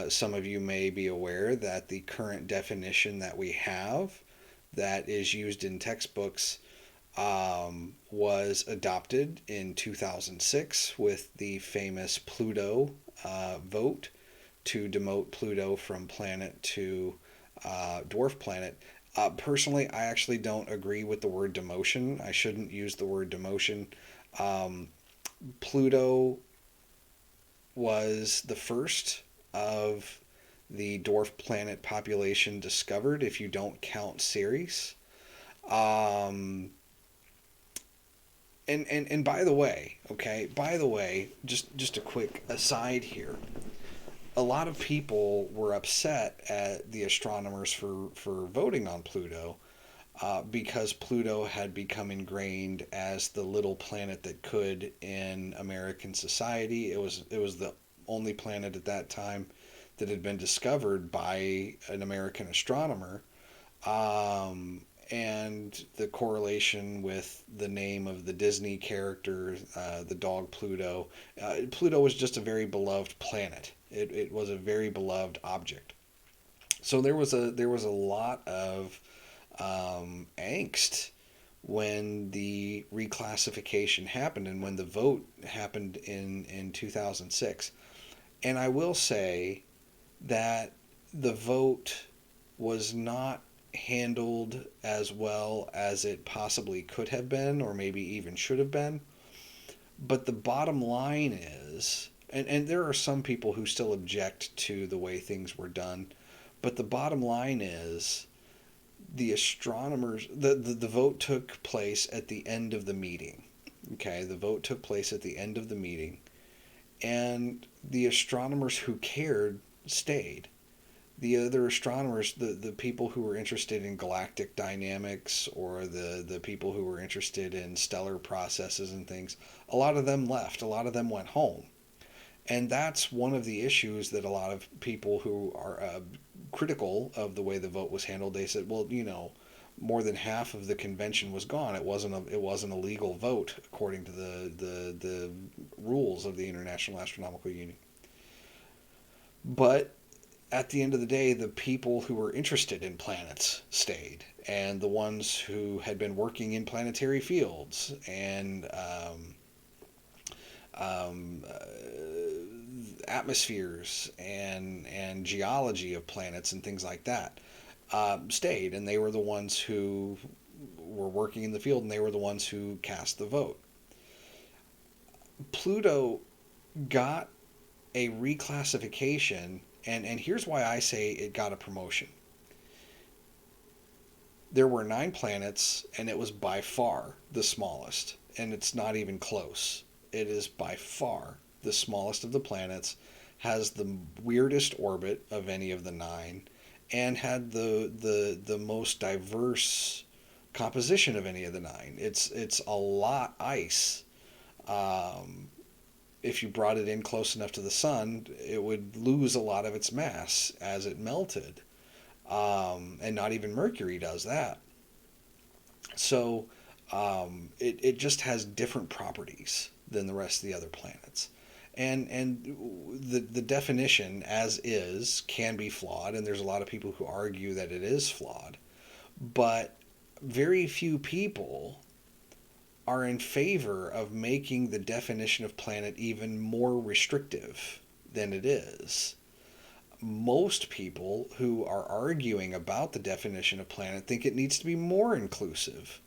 Some of you may be aware that the current definition that we have that is used in textbooks was adopted in 2006 with the famous Pluto vote to demote Pluto from planet to dwarf planet. Personally, I actually don't agree with the word demotion. I shouldn't use the word demotion. Pluto was the first of the dwarf planet population discovered, if you don't count Ceres. And by the way, just a quick aside here. A lot of people were upset at the astronomers for voting on Pluto because Pluto had become ingrained as the little planet that could in American society. It was the only planet at that time that had been discovered by an American astronomer. And the correlation with the name of the Disney character, the dog Pluto. Pluto was just a very beloved planet. It was a very beloved object. So there was a lot of angst when the reclassification happened and when the vote happened in 2006. And I will say that the vote was not handled as well as it possibly could have been, or maybe even should have been. But the bottom line is, and there are some people who still object to the way things were done, but the bottom line is the astronomers, the vote took place at the end of the meeting. Okay, the vote took place at the end of the meeting, and the astronomers who cared stayed. The other astronomers, the people who were interested in galactic dynamics or the people who were interested in stellar processes and things, a lot of them left. A lot of them went home. And that's one of the issues that a lot of people who are critical of the way the vote was handled, they said, well, more than half of the convention was gone. It wasn't a legal vote according to the rules of the International Astronomical Union. But at the end of the day, the people who were interested in planets stayed, and the ones who had been working in planetary fields and atmospheres and geology of planets and things like that stayed, and they were the ones who were working in the field, and they were the ones who cast the vote. Pluto got a reclassification. And here's why I say it got a promotion. There were 9 planets, and it was by far the smallest. And it's not even close. It is by far the smallest of the planets, has the weirdest orbit of any of the 9, and had the most diverse composition of any of the 9. It's a lot ice. If you brought it in close enough to the sun, it would lose a lot of its mass as it melted. And not even Mercury does that. So it just has different properties than the rest of the other planets. And the definition as is can be flawed, and there's a lot of people who argue that it is flawed. But very few people are in favor of making the definition of planet even more restrictive than it is. Most people who are arguing about the definition of planet think it needs to be more inclusive.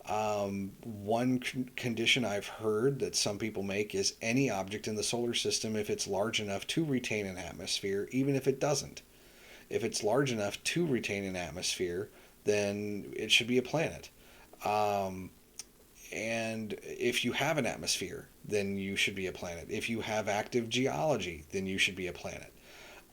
One condition I've heard that some people make is any object in the solar system, if it's large enough to retain an atmosphere, even if it doesn't. If it's large enough to retain an atmosphere, then it should be a planet. And if you have an atmosphere, then you should be a planet. If you have active geology, then you should be a planet.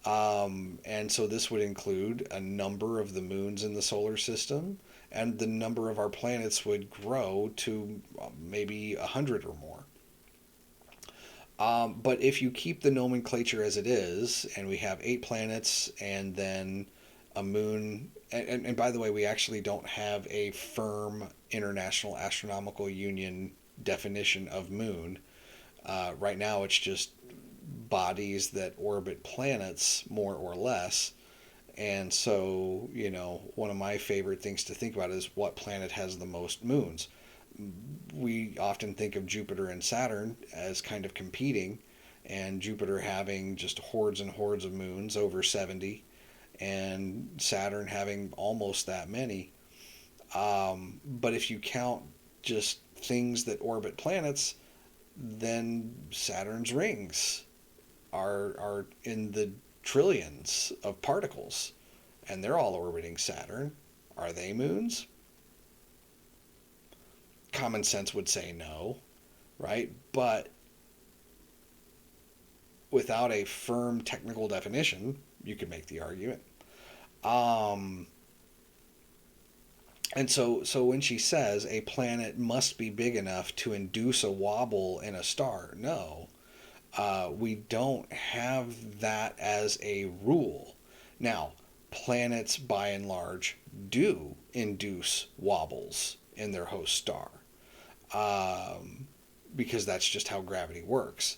And so this would include a number of the moons in the solar system, and the number of our planets would grow to maybe 100 or more. But if you keep the nomenclature as it is, and we have 8 planets and then a moon, and by the way, we actually don't have a firm International Astronomical Union definition of moon. Right now, it's just bodies that orbit planets more or less. And so, one of my favorite things to think about is what planet has the most moons. We often think of Jupiter and Saturn as kind of competing, and Jupiter having just hordes and hordes of moons, over 70, and Saturn having almost that many. But if you count just things that orbit planets, then Saturn's rings are in the trillions of particles, and they're all orbiting Saturn. Are they moons? Common sense would say no, right? But without a firm technical definition, you could make the argument. And so when she says a planet must be big enough to induce a wobble in a star, no, we don't have that as a rule. Now, planets by and large do induce wobbles in their host star, because that's just how gravity works.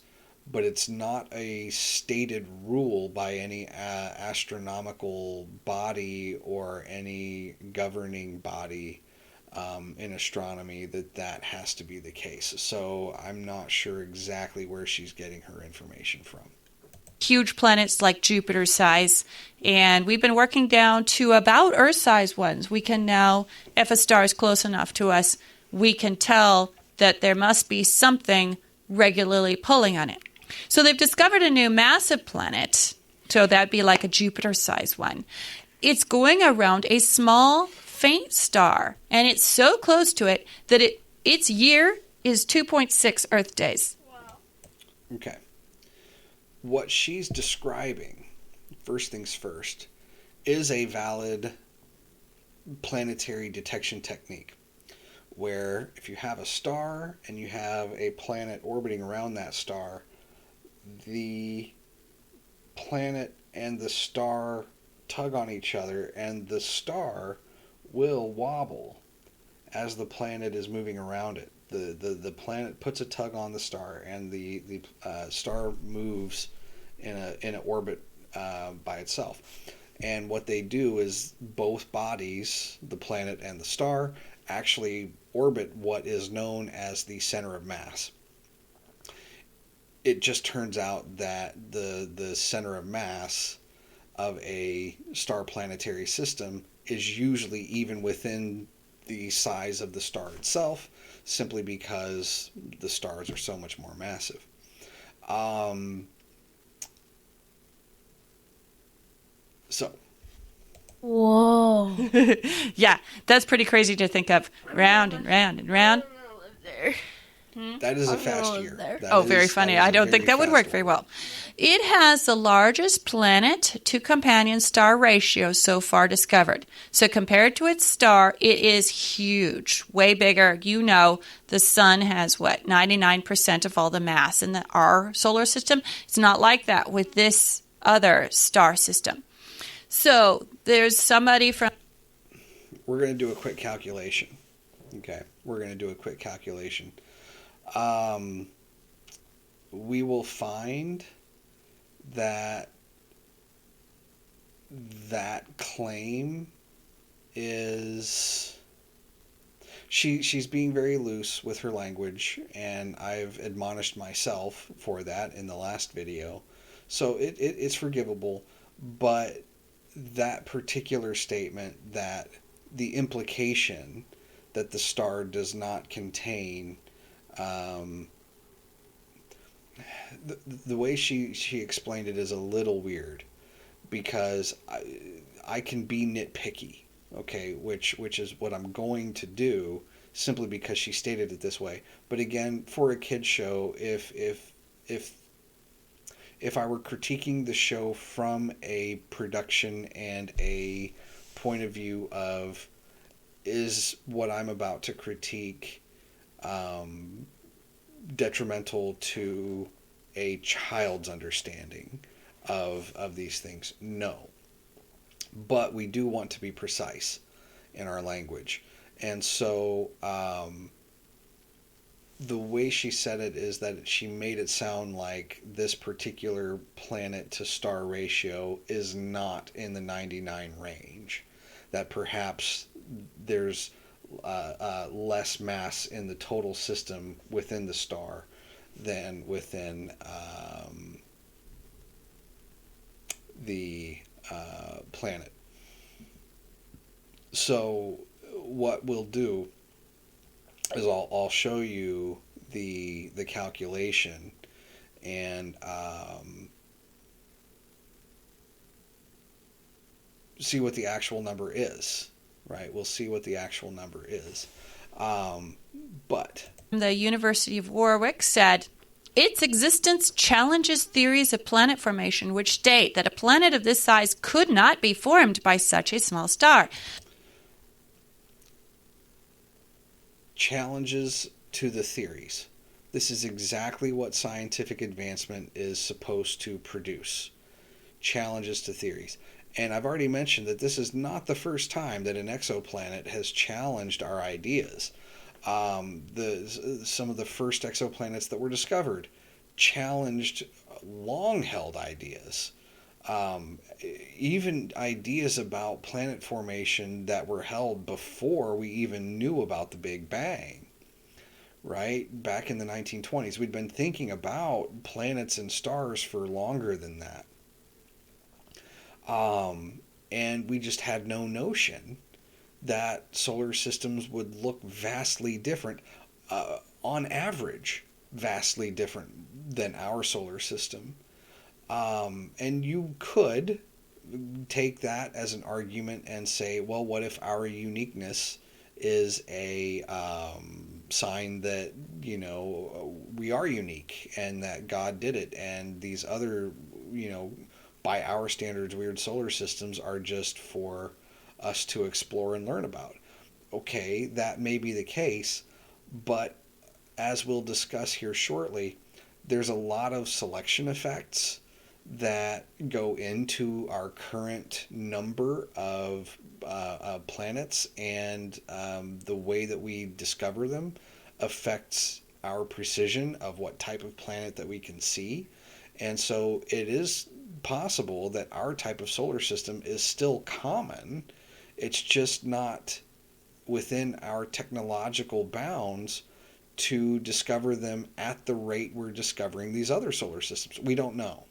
But it's not a stated rule by any astronomical body or any governing body in astronomy that has to be the case. So I'm not sure exactly where she's getting her information from. Huge planets like Jupiter size, and we've been working down to about Earth size ones. We can now, if a star is close enough to us, we can tell that there must be something regularly pulling on it. So they've discovered a new massive planet, so that'd be like a Jupiter-sized one. It's going around a small, faint star, and it's so close to it that its year is 2.6 Earth days. Wow. Okay. What she's describing, first things first, is a valid planetary detection technique, where if you have a star and you have a planet orbiting around that star, the planet and the star tug on each other, and the star will wobble as the planet is moving around it. The planet puts a tug on the star, and the star moves in an orbit by itself. And what they do is both bodies, the planet and the star, actually orbit what is known as the center of mass. It just turns out that the center of mass of a star planetary system is usually even within the size of the star itself, simply because the stars are so much more massive. So. Whoa. Yeah, that's pretty crazy to think of. Round and round and round. I don't wanna live there. That is a I'm fast gonna year. live there. That Oh, is- very that funny. is a I don't think that would fast work very orbit. well. It has the largest planet to companion star ratio so far discovered. So compared to its star, it is huge, way bigger. You know, the sun has 99% of all the mass in our solar system. It's not like that with this other star system. So there's somebody from... We're going to do a quick calculation. Okay, we're going to do a quick calculation. We will find that claim is... She's being very loose with her language, and I've admonished myself for that in the last video. So it's forgivable, but that particular statement, that the implication that the star does not contain, the way she explained it is a little weird, because I can be nitpicky, okay, which is what I'm going to do, simply because she stated it this way. But again, for a kid's show, if I were critiquing the show from a production and a point of view of, is what I'm about to critique detrimental to a child's understanding of these things? No. But we do want to be precise in our language. And so the way she said it is that she made it sound like this particular planet to star ratio is not in the 99 range. That perhaps there's less mass in the total system within the star than within the planet. So what we'll do is I'll show you the calculation and see what the actual number is. Right, we'll see what the actual number is. But the University of Warwick said, its existence challenges theories of planet formation which state that a planet of this size could not be formed by such a small star. Challenges to the theories. This is exactly what scientific advancement is supposed to produce. Challenges to theories. And I've already mentioned that this is not the first time that an exoplanet has challenged our ideas. Some of the first exoplanets that were discovered challenged long-held ideas. Even ideas about planet formation that were held before we even knew about the Big Bang. Right? Back in the 1920s, we'd been thinking about planets and stars for longer than that. And we just had no notion that solar systems would look vastly different, on average, vastly different than our solar system. And you could take that as an argument and say, well, what if our uniqueness is a sign that, we are unique and that God did it, and these other, by our standards, weird solar systems are just for us to explore and learn about. Okay, that may be the case, but as we'll discuss here shortly, there's a lot of selection effects that go into our current number of planets, and the way that we discover them affects our precision of what type of planet that we can see. And so it is possible that our type of solar system is still common. It's just not within our technological bounds to discover them at the rate we're discovering these other solar systems. We don't know.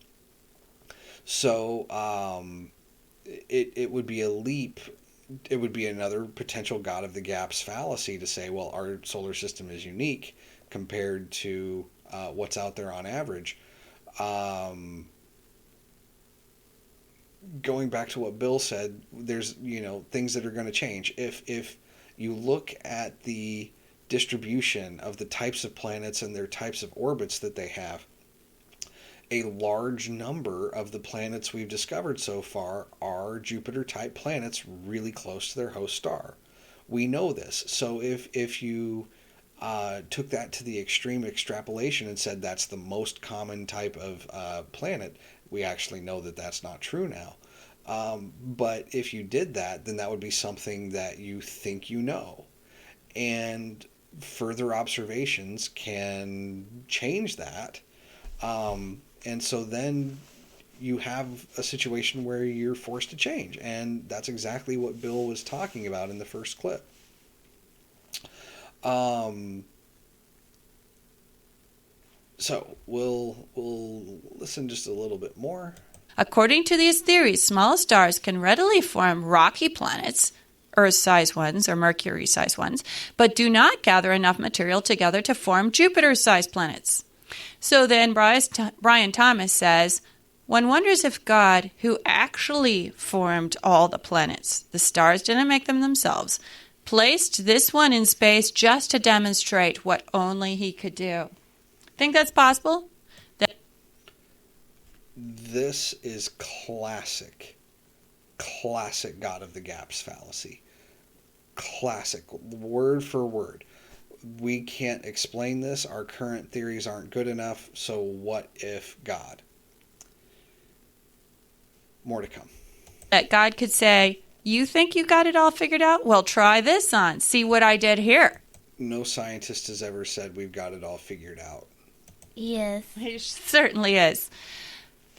So it would be a leap. It would be another potential God of the Gaps fallacy to say, well, our solar system is unique compared to what's out there on average. Going back to what Bill said, there's things that are going to change. If you look at the distribution of the types of planets and their types of orbits that they have, a large number of the planets we've discovered so far are Jupiter-type planets really close to their host star. We know this. So if you took that to the extreme extrapolation and said that's the most common type of planet, we actually know that that's not true now. But if you did that, then that would be something that you think you know. And further observations can change that. And so then you have a situation where you're forced to change. And that's exactly what Bill was talking about in the first clip. So we'll listen just a little bit more. According to these theories, small stars can readily form rocky planets, Earth-sized ones or Mercury-sized ones, but do not gather enough material together to form Jupiter-sized planets. So then Brian Thomas says, one wonders if God, who actually formed all the planets, the stars didn't make them themselves, placed this one in space just to demonstrate what only he could do. Think that's possible? This is classic God of the Gaps fallacy. Classic, word for word. We can't explain this. Our current theories aren't good enough. So what if God? More to come. That God could say, you think you got it all figured out? Well, try this on. See what I did here. No scientist has ever said we've got it all figured out. Yes. He certainly is.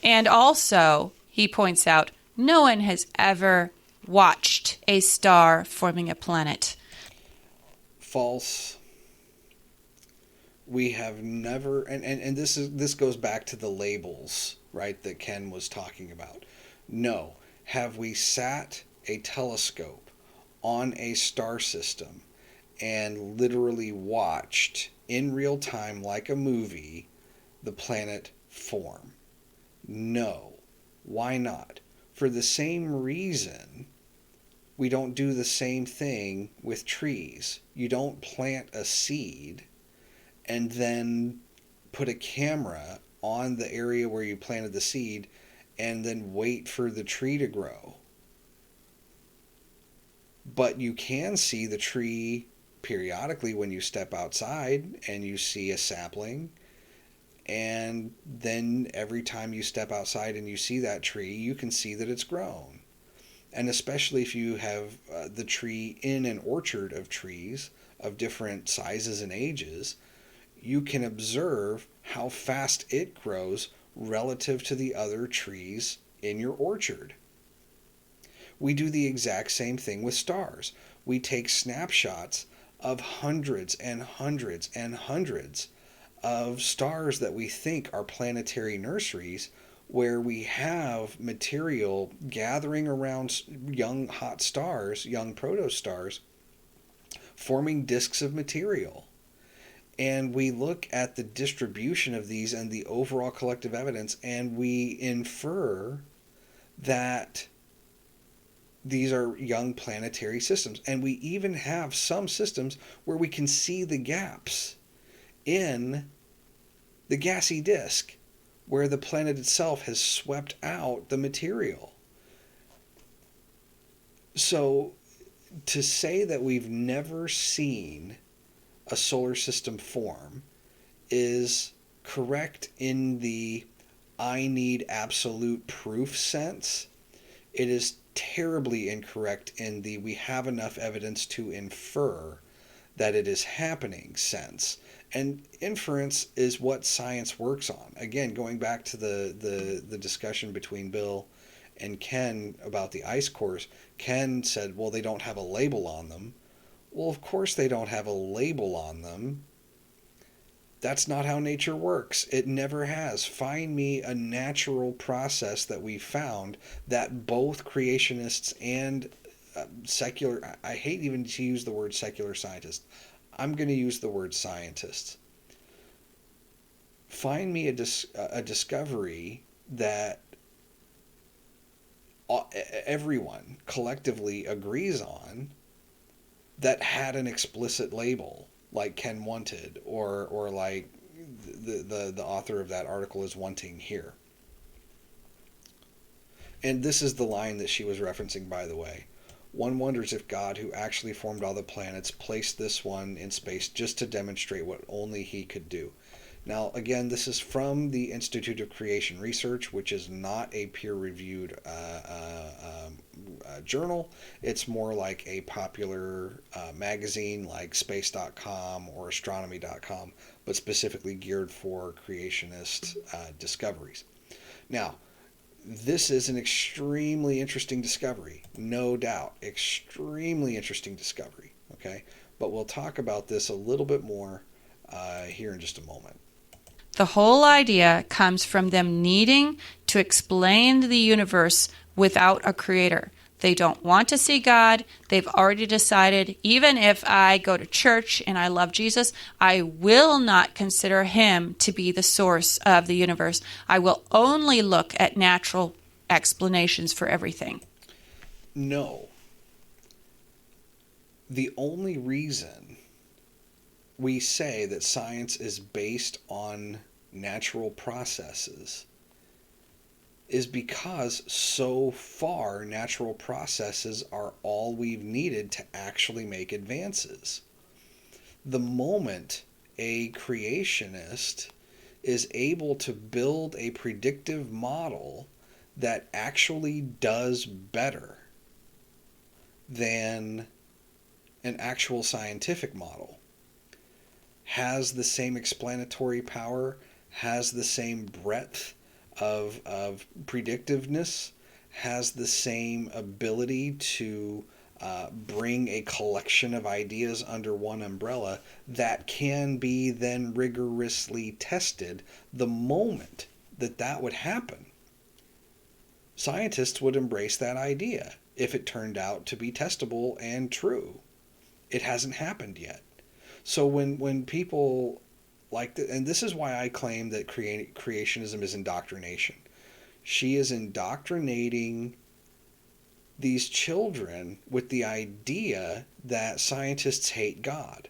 And also, he points out, no one has ever watched a star forming a planet. False. We have never, and this goes back to the labels, right, that Ken was talking about. No. Have we sat a telescope on a star system and literally watched in real time, like a movie, the planet form? No. Why not? For the same reason we don't do the same thing with trees. You don't plant a seed and then put a camera on the area where you planted the seed and then wait for the tree to grow. But you can see the tree periodically when you step outside and you see a sapling. And then every time you step outside and you see that tree, you can see that it's grown. And especially if you have the tree in an orchard of trees of different sizes and ages, you can observe how fast it grows relative to the other trees in your orchard. We do the exact same thing with stars. We take snapshots of hundreds and hundreds and hundreds of stars that we think are planetary nurseries, where we have material gathering around young hot stars, young protostars, forming disks of material. And we look at the distribution of these and the overall collective evidence, and we infer that these are young planetary systems. And we even have some systems where we can see the gaps in the gassy disk where the planet itself has swept out the material. So to say that we've never seen a solar system form is correct in the I need absolute proof sense. It is terribly incorrect in the we have enough evidence to infer that it is happening sense. And inference is what science works on. Again, going back to the discussion between Bill and Ken about the ice cores, Ken said, well, they don't have a label on them. Well, of course they don't have a label on them. That's not how nature works. It never has. Find me a natural process that we found that both creationists and secular, I hate even to use the word secular scientist. I'm going to use the word scientists. Find me a discovery that everyone collectively agrees on that had an explicit label, like Ken wanted, or like the author of that article is wanting here. And this is the line that she was referencing, by the way. One wonders if God, who actually formed all the planets, placed this one in space just to demonstrate what only he could do. Now, again, this is from the Institute of Creation Research, which is not a peer-reviewed journal. It's more like a popular magazine like space.com or astronomy.com, but specifically geared for creationist discoveries. Now, this is an extremely interesting discovery, no doubt. Extremely interesting discovery, okay? But we'll talk about this a little bit more here in just a moment. The whole idea comes from them needing to explain the universe without a creator. They don't want to see God. They've already decided, even if I go to church and I love Jesus, I will not consider him to be the source of the universe. I will only look at natural explanations for everything. No. The only reason we say that science is based on natural processes is because so far natural processes are all we've needed to actually make advances. The moment a creationist is able to build a predictive model that actually does better than an actual scientific model, has the same explanatory power, has the same breadth of predictiveness, has the same ability to bring a collection of ideas under one umbrella that can be then rigorously tested. The moment that that would happen, scientists would embrace that idea if it turned out to be testable and true. It hasn't happened yet. So when people and this is why I claim that creationism is indoctrination. She is indoctrinating these children with the idea that scientists hate God.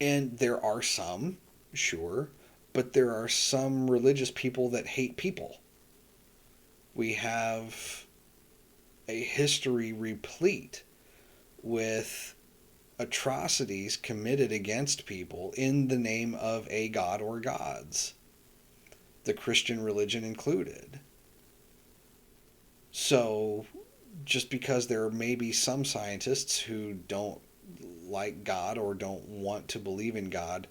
And there are some, sure, but there are some religious people that hate people. We have a history replete with atrocities committed against people in the name of a god or gods, the Christian religion included. So just because there may be some scientists who don't like God or don't want to believe in God,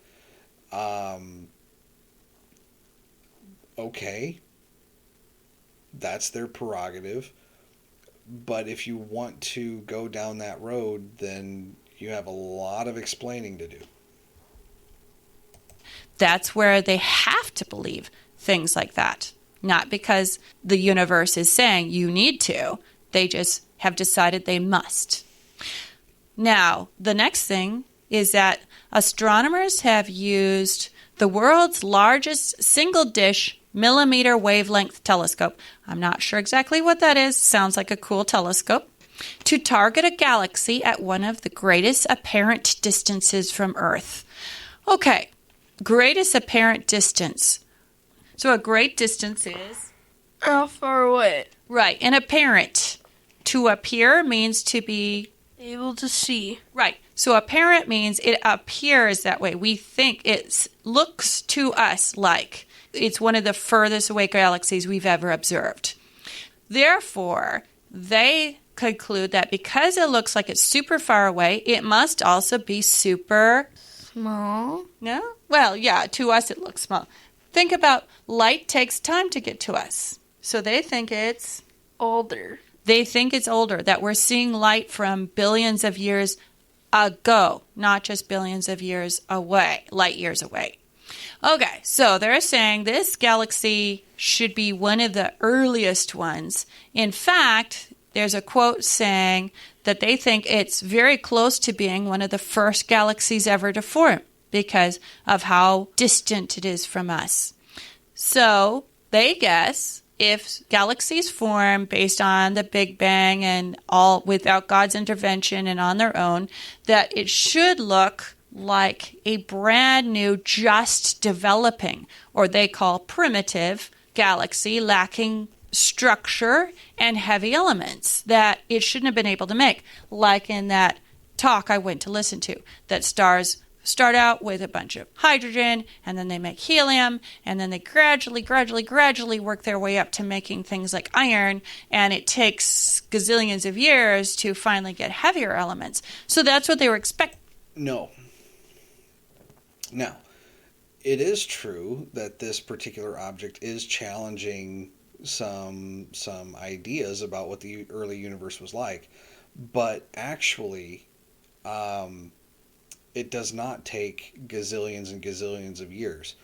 okay, that's their prerogative. But if you want to go down that road, then you have a lot of explaining to do. That's where they have to believe things like that. Not because the universe is saying you need to. They just have decided they must. Now, the next thing is that astronomers have used the world's largest single-dish millimeter wavelength telescope. I'm not sure exactly what that is. Sounds like a cool telescope. To target a galaxy at one of the greatest apparent distances from Earth. Okay, greatest apparent distance. So a great distance is? How far away? Right, an apparent. To appear means to be... Able to see. Right, so apparent means it appears that way. We think it looks to us like it's one of the furthest away galaxies we've ever observed. Therefore, they conclude that because it looks like it's super far away, it must also be super... Small? No? Well, yeah, to us it looks small. Think about light takes time to get to us. So they think it's... Older. They think it's older, that we're seeing light from billions of years ago, not just billions of years away, light years away. Okay, so they're saying this galaxy should be one of the earliest ones. In fact, there's a quote saying that they think it's very close to being one of the first galaxies ever to form because of how distant it is from us. So they guess if galaxies form based on the Big Bang and all without God's intervention and on their own, that it should look like a brand new, just developing, or they call primitive galaxy, lacking structure and heavy elements that it shouldn't have been able to make. Like in that talk I went to listen to, that stars start out with a bunch of hydrogen, and then they make helium, and then they gradually work their way up to making things like iron, and it takes gazillions of years to finally get heavier elements. So that's what they were expecting. No. Now, it is true that this particular object is challenging some ideas about what the early universe was like, but actually, it does not take gazillions and gazillions of years.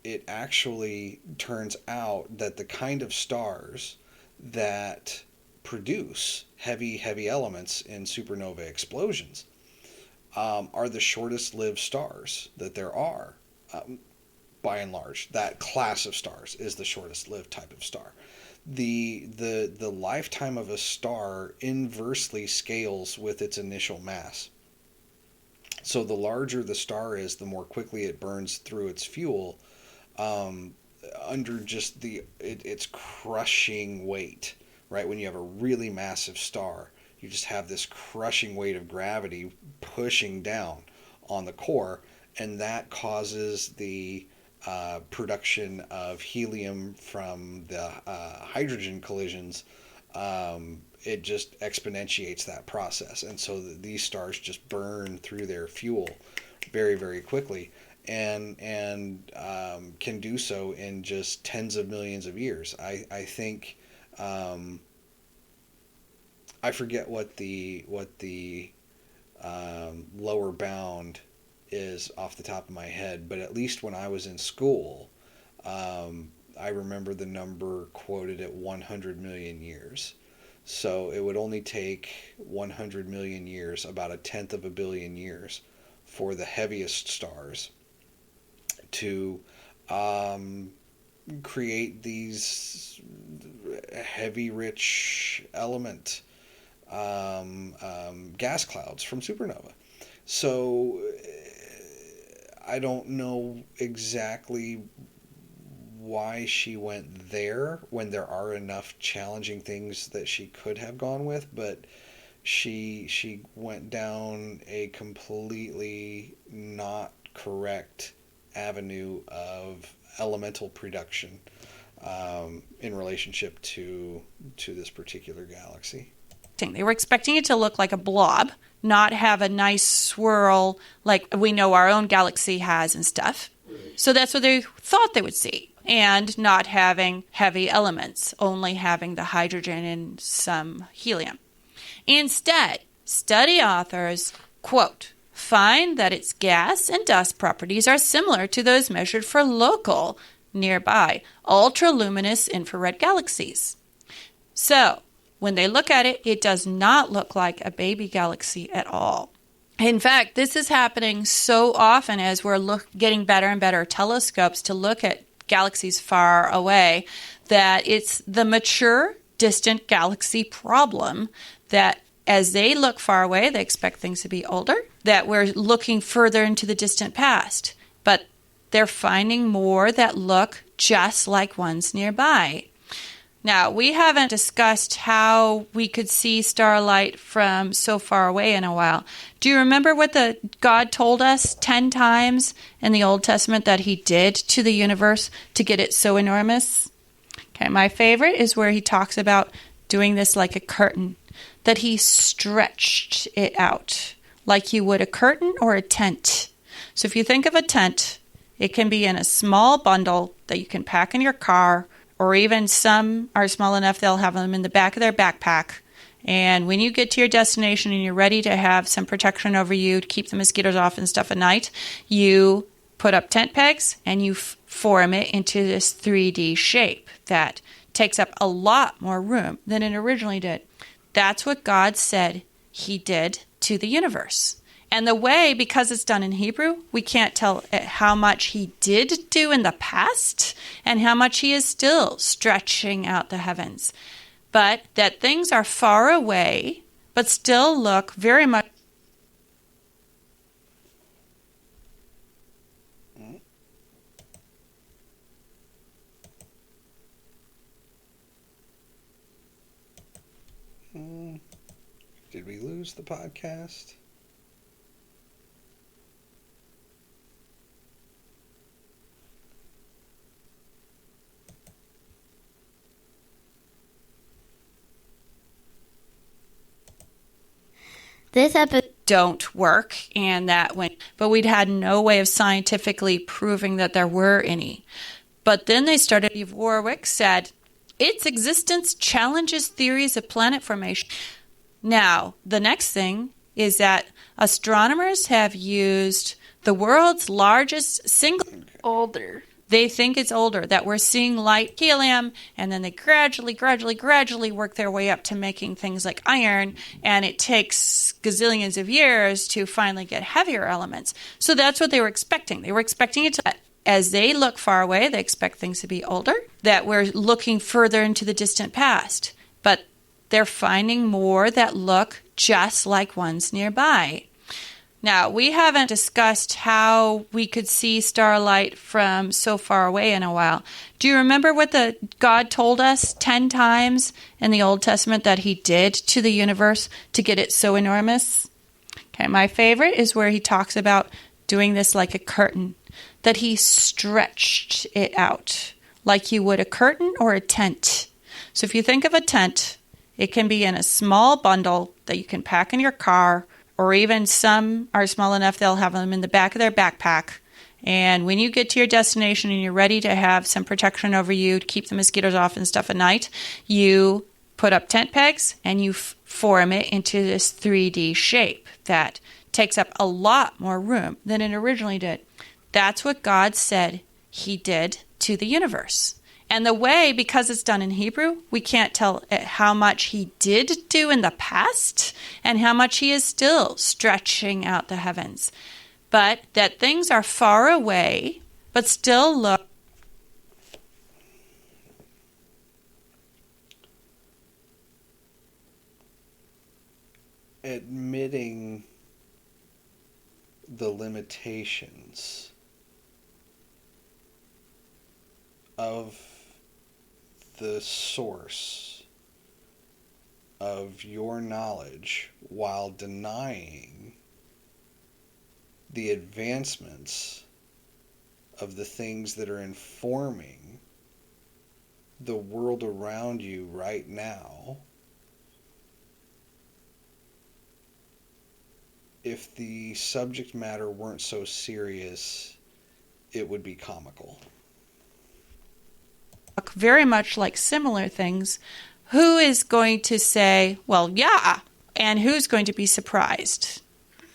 It actually turns out that the kind of stars that produce heavy elements in supernova explosions are the shortest lived stars that there are. by and large. That class of stars is the shortest lived type of star. The lifetime of a star inversely scales with its initial mass. So the larger the star is, the more quickly it burns through its fuel, under just its crushing weight, right? When you have a really massive star, you just have this crushing weight of gravity pushing down on the core, and that causes the production of helium from the hydrogen collisions. It just exponentiates that process, and so these stars just burn through their fuel very, very quickly, and can do so in just tens of millions of years. I think I forget what the lower bound is off the top of my head, but at least when I was in school, I remember the number quoted at 100 million years. So it would only take 100 million years, about a tenth of a billion years, for the heaviest stars to create these heavy, rich element gas clouds from supernova. So I don't know exactly why she went there when there are enough challenging things that she could have gone with, but she went down a completely not correct avenue of elemental production in relationship to this particular galaxy. They were expecting it to look like a blob, not have a nice swirl like we know our own galaxy has and stuff. So that's what they thought they would see. And not having heavy elements, only having the hydrogen and some helium. Instead, study authors, quote, find that its gas and dust properties are similar to those measured for local, nearby, ultraluminous infrared galaxies. So, when they look at it, it does not look like a baby galaxy at all. In fact, this is happening so often as we're getting better and better telescopes to look at galaxies far away, that it's the mature, distant galaxy problem that as they look far away, they expect things to be older, that we're looking further into the distant past. But they're finding more that look just like ones nearby. Now, we haven't discussed how we could see starlight from so far away in a while. Do you remember what God told us 10 times in the Old Testament that he did to the universe to get it so enormous? Okay, my favorite is where he talks about doing this like a curtain, that he stretched it out like you would a curtain or a tent. So if you think of a tent, it can be in a small bundle that you can pack in your car, or even some are small enough they'll have them in the back of their backpack. And when you get to your destination and you're ready to have some protection over you to keep the mosquitoes off and stuff at night, you put up tent pegs and you form it into this 3D shape that takes up a lot more room than it originally did. That's what God said he did to the universe. And the way, because it's done in Hebrew, we can't tell how much he did do in the past and how much he is still stretching out the heavens. But that things are far away, but still look very much. Did we lose the podcast? This episode don't work, and that went, but we'd had no way of scientifically proving that there were any. But then they started, Steve Warwick said, its existence challenges theories of planet formation. Now, the next thing is that astronomers have used the world's largest single... Older. They think it's older, that we're seeing light helium, and then they gradually work their way up to making things like iron, and it takes gazillions of years to finally get heavier elements. So that's what they were expecting. They were expecting it to... as they look far away, they expect things to be older, that we're looking further into the distant past. But they're finding more that look just like ones nearby. Now, we haven't discussed how we could see starlight from so far away in a while. Do you remember what God told us 10 times in the Old Testament that he did to the universe to get it so enormous? Okay, my favorite is where he talks about doing this like a curtain, that he stretched it out like you would a curtain or a tent. So if you think of a tent, it can be in a small bundle that you can pack in your car, or even some are small enough they'll have them in the back of their backpack. And when you get to your destination and you're ready to have some protection over you to keep the mosquitoes off and stuff at night, you put up tent pegs and you form it into this 3D shape that takes up a lot more room than it originally did. That's what God said he did to the universe. And the way, because it's done in Hebrew, we can't tell how much he did do in the past and how much he is still stretching out the heavens. But that things are far away, but still look. Admitting the limitations of the source of your knowledge while denying the advancements of the things that are informing the world around you right now. If the subject matter weren't so serious, it would be comical. Very much like similar things. Who is going to say, well, yeah, and who's going to be surprised?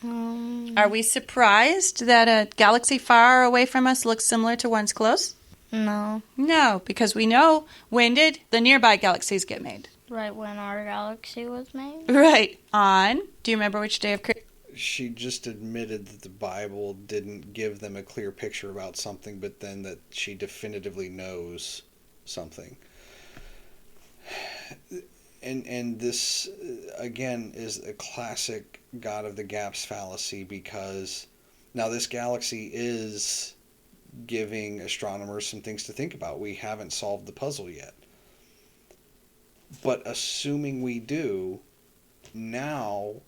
Are we surprised that a galaxy far away from us looks similar to ones close? No. No, because we know, when did the nearby galaxies get made? Right when our galaxy was made? Right. On, do you remember which day of creation? She just admitted that the Bible didn't give them a clear picture about something, but then that she definitively knows something. And this, again, is a classic God of the Gaps fallacy, because now this galaxy is giving astronomers some things to think about. We haven't solved the puzzle yet. But assuming we do, now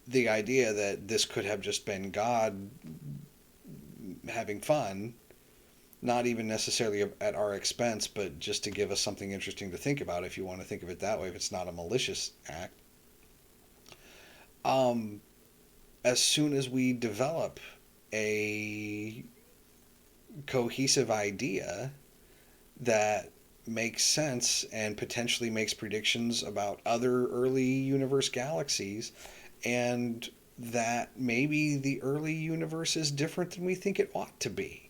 the idea that this could have just been God having fun, not even necessarily at our expense, but just to give us something interesting to think about, if you want to think of it that way, if it's not a malicious act. As soon as we develop a cohesive idea that makes sense and potentially makes predictions about other early universe galaxies, and that maybe the early universe is different than we think it ought to be.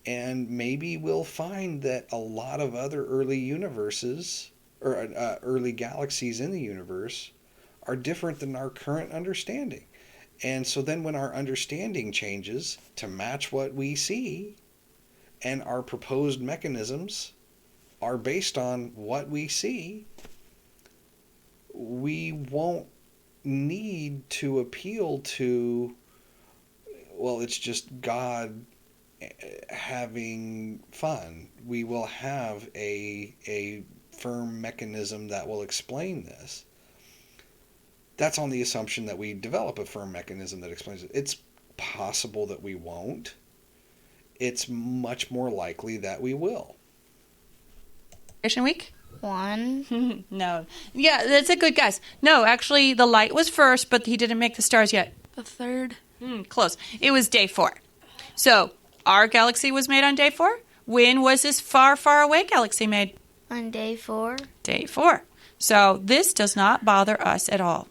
And maybe we'll find that a lot of other early universes, or early galaxies in the universe, are different than our current understanding. And so then when our understanding changes to match what we see, and our proposed mechanisms are based on what we see, we won't need to appeal to, well, it's just God having fun. We will have a firm mechanism that will explain this. That's on the assumption that we develop a firm mechanism that explains it. It's possible that we won't. It's much more likely that we will. Week? 1. No. Yeah, that's a good guess. No, actually, the light was first, but he didn't make the stars yet. The 3rd. Close. It was day 4. So, our galaxy was made on day 4. When was this far, far away galaxy made? On day 4. Day 4. So, this does not bother us at all.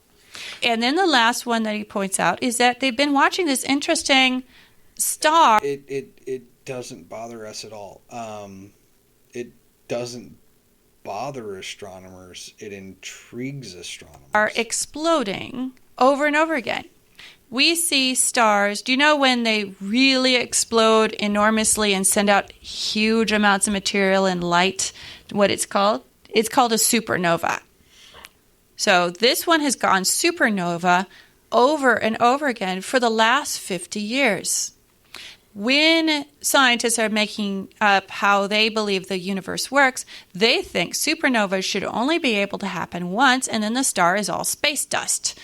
And then the last one that he points out is that they've been watching this interesting star. It doesn't bother us at all. It doesn't bother astronomers. It intrigues astronomers. Are exploding over and over again. We see stars. Do you know when they really explode enormously and send out huge amounts of material and light? What it's called? It's called a supernova. So this one has gone supernova over and over again for the last 50 years. When scientists are making up how they believe the universe works, they think supernovas should only be able to happen once, and then the star is all space dust.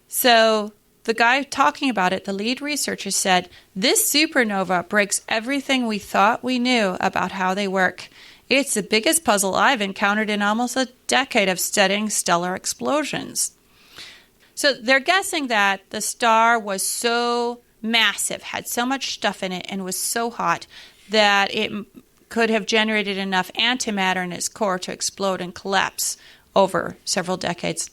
So the guy talking about it, the lead researcher, said, this supernova breaks everything we thought we knew about how they work. It's the biggest puzzle I've encountered in almost a decade of studying stellar explosions. So they're guessing that the star was so massive, had so much stuff in it, and was so hot that it could have generated enough antimatter in its core to explode and collapse over several decades.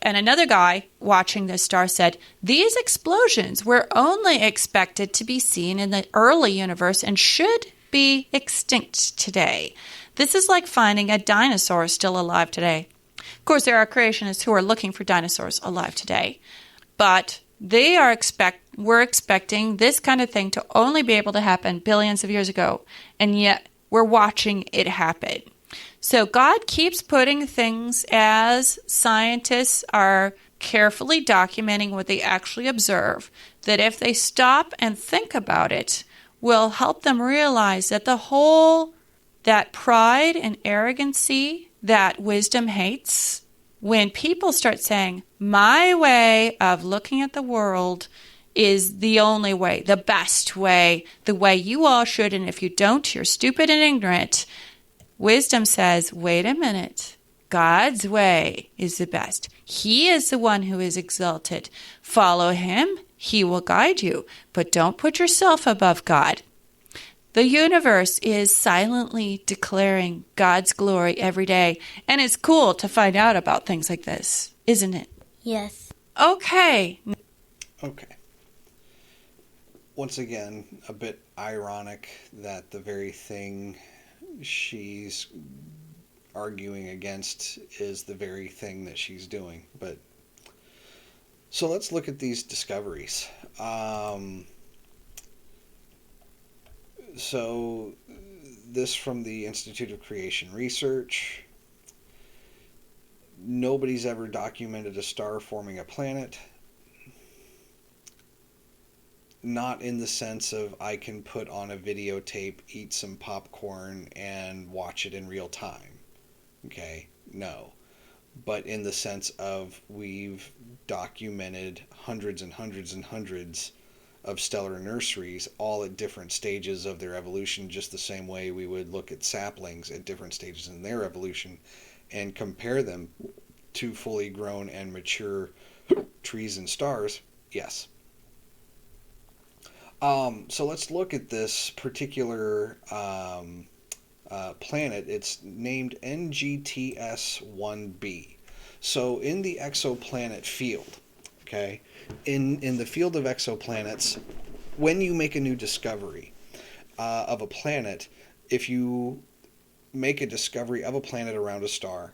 And another guy watching this star said, these explosions were only expected to be seen in the early universe and should be extinct today. This is like finding a dinosaur still alive today. Of course, there are creationists who are looking for dinosaurs alive today, but we're expecting this kind of thing to only be able to happen billions of years ago, and yet we're watching it happen. So God keeps putting things as scientists are carefully documenting what they actually observe, that if they stop and think about it, will help them realize that that pride and arrogancy that wisdom hates, when people start saying, my way of looking at the world is the only way, the best way, the way you all should, and if you don't, you're stupid and ignorant. Wisdom says, wait a minute, God's way is the best. He is the one who is exalted. Follow him, he will guide you, but don't put yourself above God. The universe is silently declaring God's glory every day, and it's cool to find out about things like this, isn't it? Yes. Okay. Once again, a bit ironic that the very thing she's arguing against is the very thing that she's doing. But so let's look at these discoveries. So this from the Institute of Creation Research. Nobody's ever documented a star forming a planet. Not in the sense of I can put on a videotape, eat some popcorn, and watch it in real time. Okay? No. But in the sense of we've documented hundreds and hundreds and hundreds of stellar nurseries, all at different stages of their evolution, just the same way we would look at saplings at different stages in their evolution and compare them to fully grown and mature trees and stars. Yes. So let's look at this particular planet. It's named NGTS-1b. So in the exoplanet field, okay, in the field of exoplanets, when you make a new discovery of a planet, if you make a discovery of a planet around a star,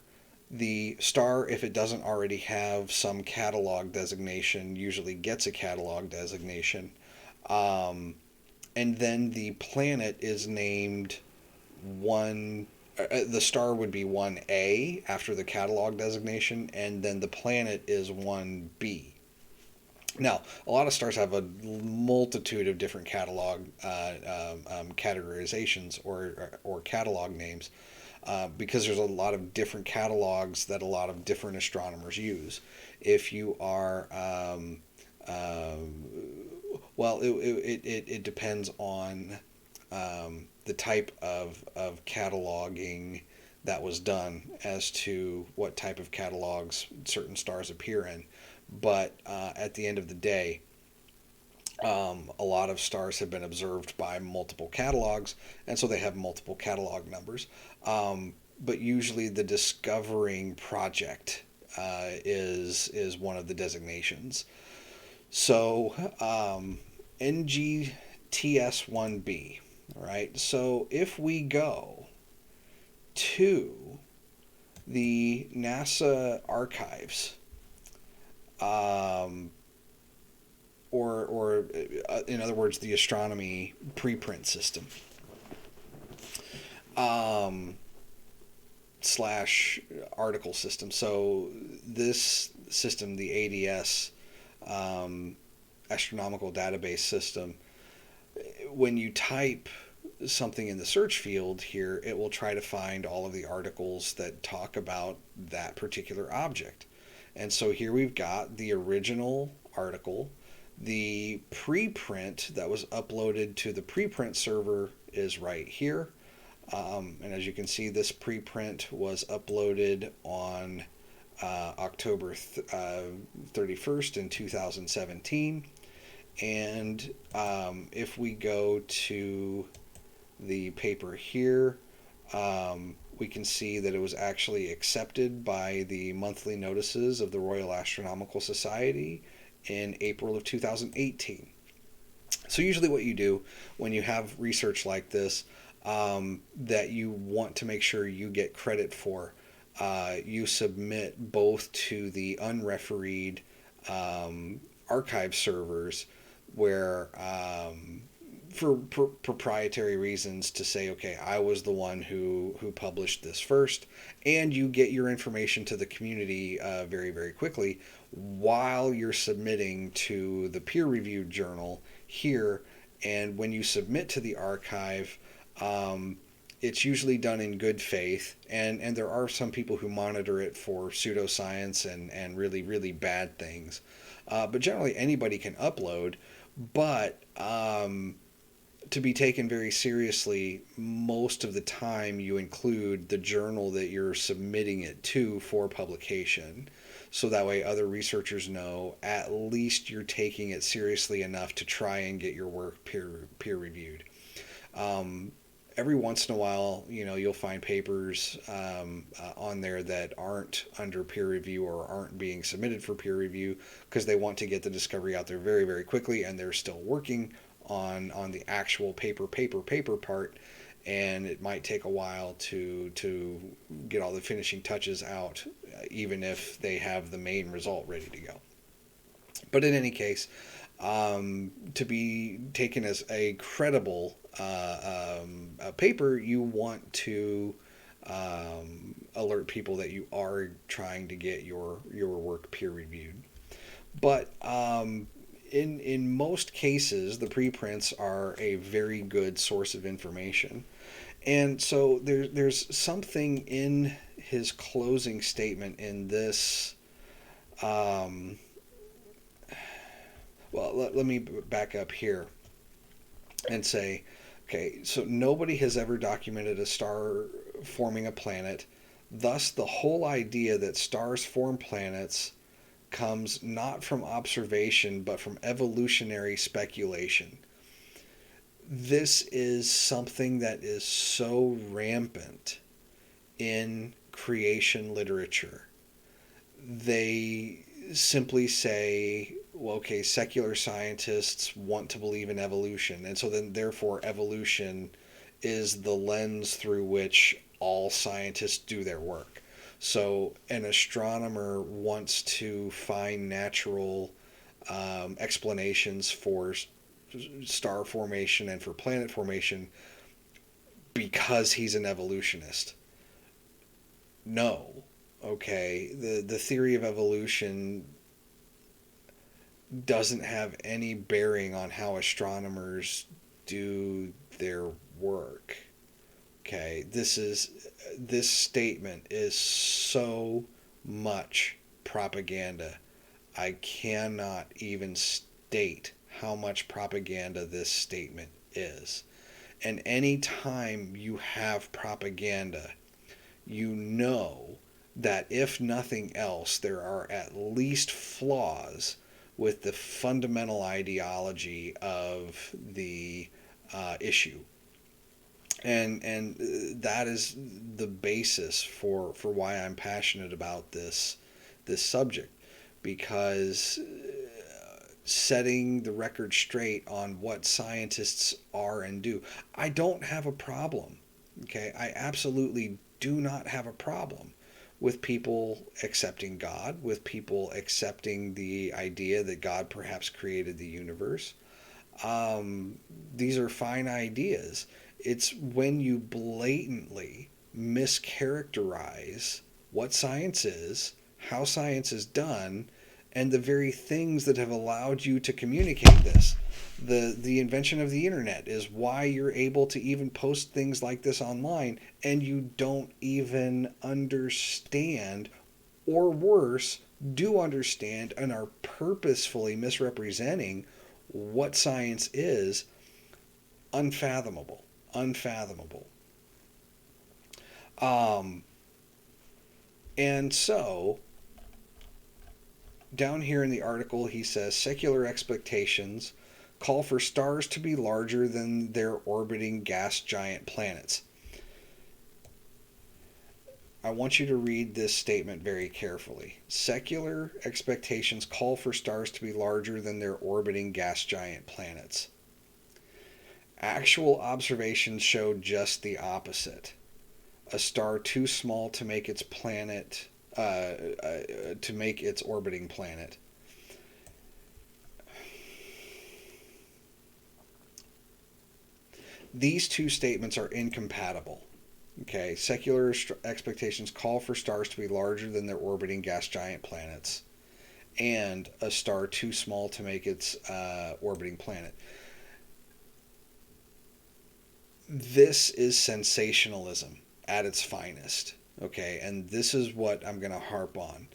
the star, if it doesn't already have some catalog designation, usually gets a catalog designation. And then the planet is named the star would be 1A after the catalog designation, and then the planet is 1B. Now, a lot of stars have a multitude of different catalog categorizations or catalog names because there's a lot of different catalogs that a lot of different astronomers use. If you are well, it depends on the type of cataloging that was done as to what type of catalogs certain stars appear in. But at the end of the day, a lot of stars have been observed by multiple catalogs, and so they have multiple catalog numbers. But usually the discovering project is one of the designations. So NGTS-1b, all right? So if we go to the NASA archives, or in other words, the astronomy preprint system. Slash article system. So this system, the ADS, astronomical database system, when you type something in the search field here, it will try to find all of the articles that talk about that particular object. And so here we've got the original article. The preprint that was uploaded to the preprint server is right here. And as you can see, this preprint was uploaded on October 31st in 2017. And if we go to the paper here, we can see that it was actually accepted by the monthly notices of the Royal Astronomical Society in April of 2018. So usually what you do when you have research like this that you want to make sure you get credit for, you submit both to the unrefereed archive servers where for proprietary reasons to say, okay, I was the one who published this first, and you get your information to the community very, very quickly while you're submitting to the peer-reviewed journal here. And when you submit to the archive, it's usually done in good faith, and there are some people who monitor it for pseudoscience and really, really bad things. But generally anybody can upload, but to be taken very seriously, most of the time you include the journal that you're submitting it to for publication. So that way other researchers know at least you're taking it seriously enough to try and get your work peer reviewed. Every once in a while, you'll find papers on there that aren't under peer review or aren't being submitted for peer review because they want to get the discovery out there very, very quickly, and they're still working on the actual paper part, and it might take a while to get all the finishing touches out, even if they have the main result ready to go. But in any case, to be taken as a credible paper, you want to alert people that you are trying to get your work peer reviewed. But in most cases, the preprints are a very good source of information. And so there's something in his closing statement in this. Well, let me back up here and say, okay, so nobody has ever documented a star forming a planet. Thus, the whole idea that stars form planets comes not from observation, but from evolutionary speculation. This is something that is so rampant in creation literature. They simply say, well, okay, secular scientists want to believe in evolution, and so then therefore evolution is the lens through which all scientists do their work. So an astronomer wants to find natural explanations for star formation and for planet formation because he's an evolutionist. No. Okay, the theory of evolution doesn't have any bearing on how astronomers do their work. Okay, this statement is so much propaganda. I cannot even state how much propaganda this statement is. And any time you have propaganda, you know that if nothing else, there are at least flaws with the fundamental ideology of the issue. And that is the basis for why I'm passionate about this subject, because setting the record straight on what scientists are and do, I don't have a problem. Okay, I absolutely do not have a problem with people accepting God, with people accepting the idea that God perhaps created the universe. These are fine ideas. It's when you blatantly mischaracterize what science is, how science is done, and the very things that have allowed you to communicate this. The invention of the internet is why you're able to even post things like this online, and you don't even understand, or worse, do understand and are purposefully misrepresenting what science is. Unfathomable. Unfathomable. And so, down here in the article, he says secular expectations call for stars to be larger than their orbiting gas giant planets. I want you to read this statement very carefully. Secular expectations call for stars to be larger than their orbiting gas giant planets. Actual observations show just the opposite. A star too small to make its planet, to make its orbiting planet. These two statements are incompatible. Okay, secular expectations call for stars to be larger than their orbiting gas giant planets, and a star too small to make its orbiting planet. This is sensationalism at its finest. Okay, and this is what I'm going to harp on.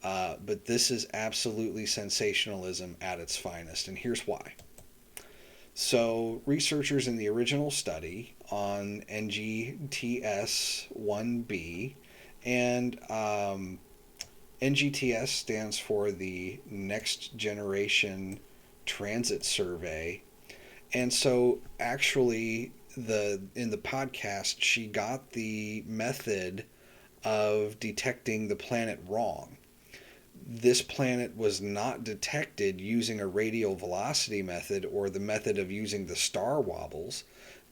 But this is absolutely sensationalism at its finest, and here's why. So, researchers in the original study on NGTS 1b, and NGTS stands for the Next Generation Transit Survey. And so, actually, in the podcast, she got the method of detecting the planet wrong. This planet was not detected using a radial velocity method or the method of using the star wobbles.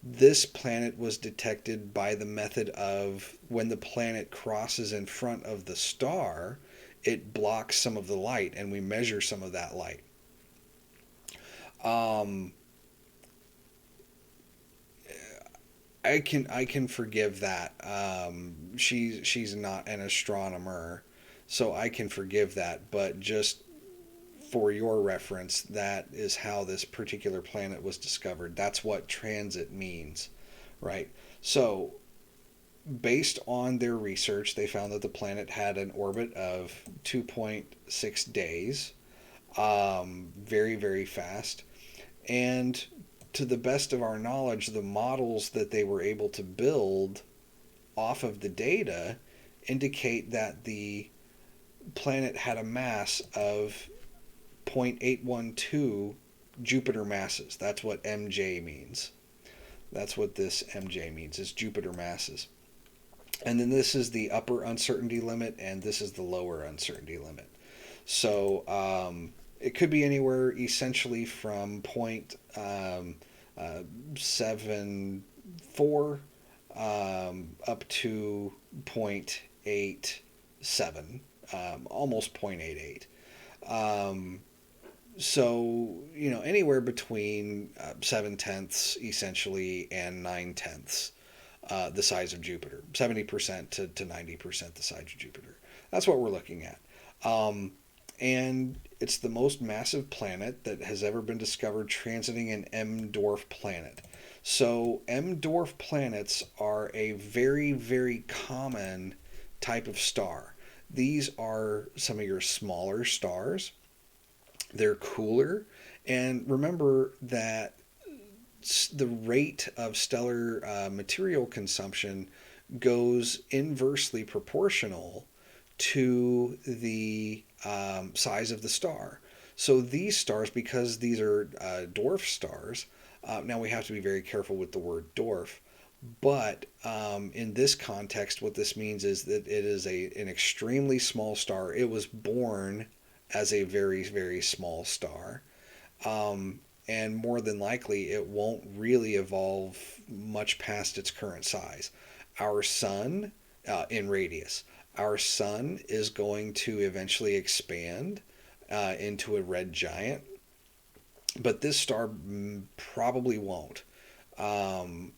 This planet was detected by the method of when the planet crosses in front of the star, it blocks some of the light, and we measure some of that light. I can forgive that. She's not an astronomer, so I can forgive that. But just for your reference, that is how this particular planet was discovered. That's what transit means, right? So, based on their research, they found that the planet had an orbit of 2.6 days, very, very fast. And to the best of our knowledge, the models that they were able to build off of the data indicate that the planet had a mass of 0.812 Jupiter masses. That's what MJ means. That's what this MJ means, is Jupiter masses. And then this is the upper uncertainty limit, and this is the lower uncertainty limit. So it could be anywhere essentially from 0.74 up to 0.87, almost 0.88. So, anywhere between 7/10 essentially and 9/10 the size of Jupiter, 70% to 90% the size of Jupiter. That's what we're looking at. And it's the most massive planet that has ever been discovered transiting an M-dwarf planet. So M-dwarf planets are a very, very common type of star. These are some of your smaller stars. They're cooler. And remember that the rate of stellar material consumption goes inversely proportional to the size of the star. So these stars, because these are dwarf stars, now we have to be very careful with the word dwarf, but in this context, what this means is that it is an extremely small star. It was born as a very, very small star. And more than likely, it won't really evolve much past its current size. Our sun, in radius, our sun is going to eventually expand into a red giant, but this star probably won't. Um,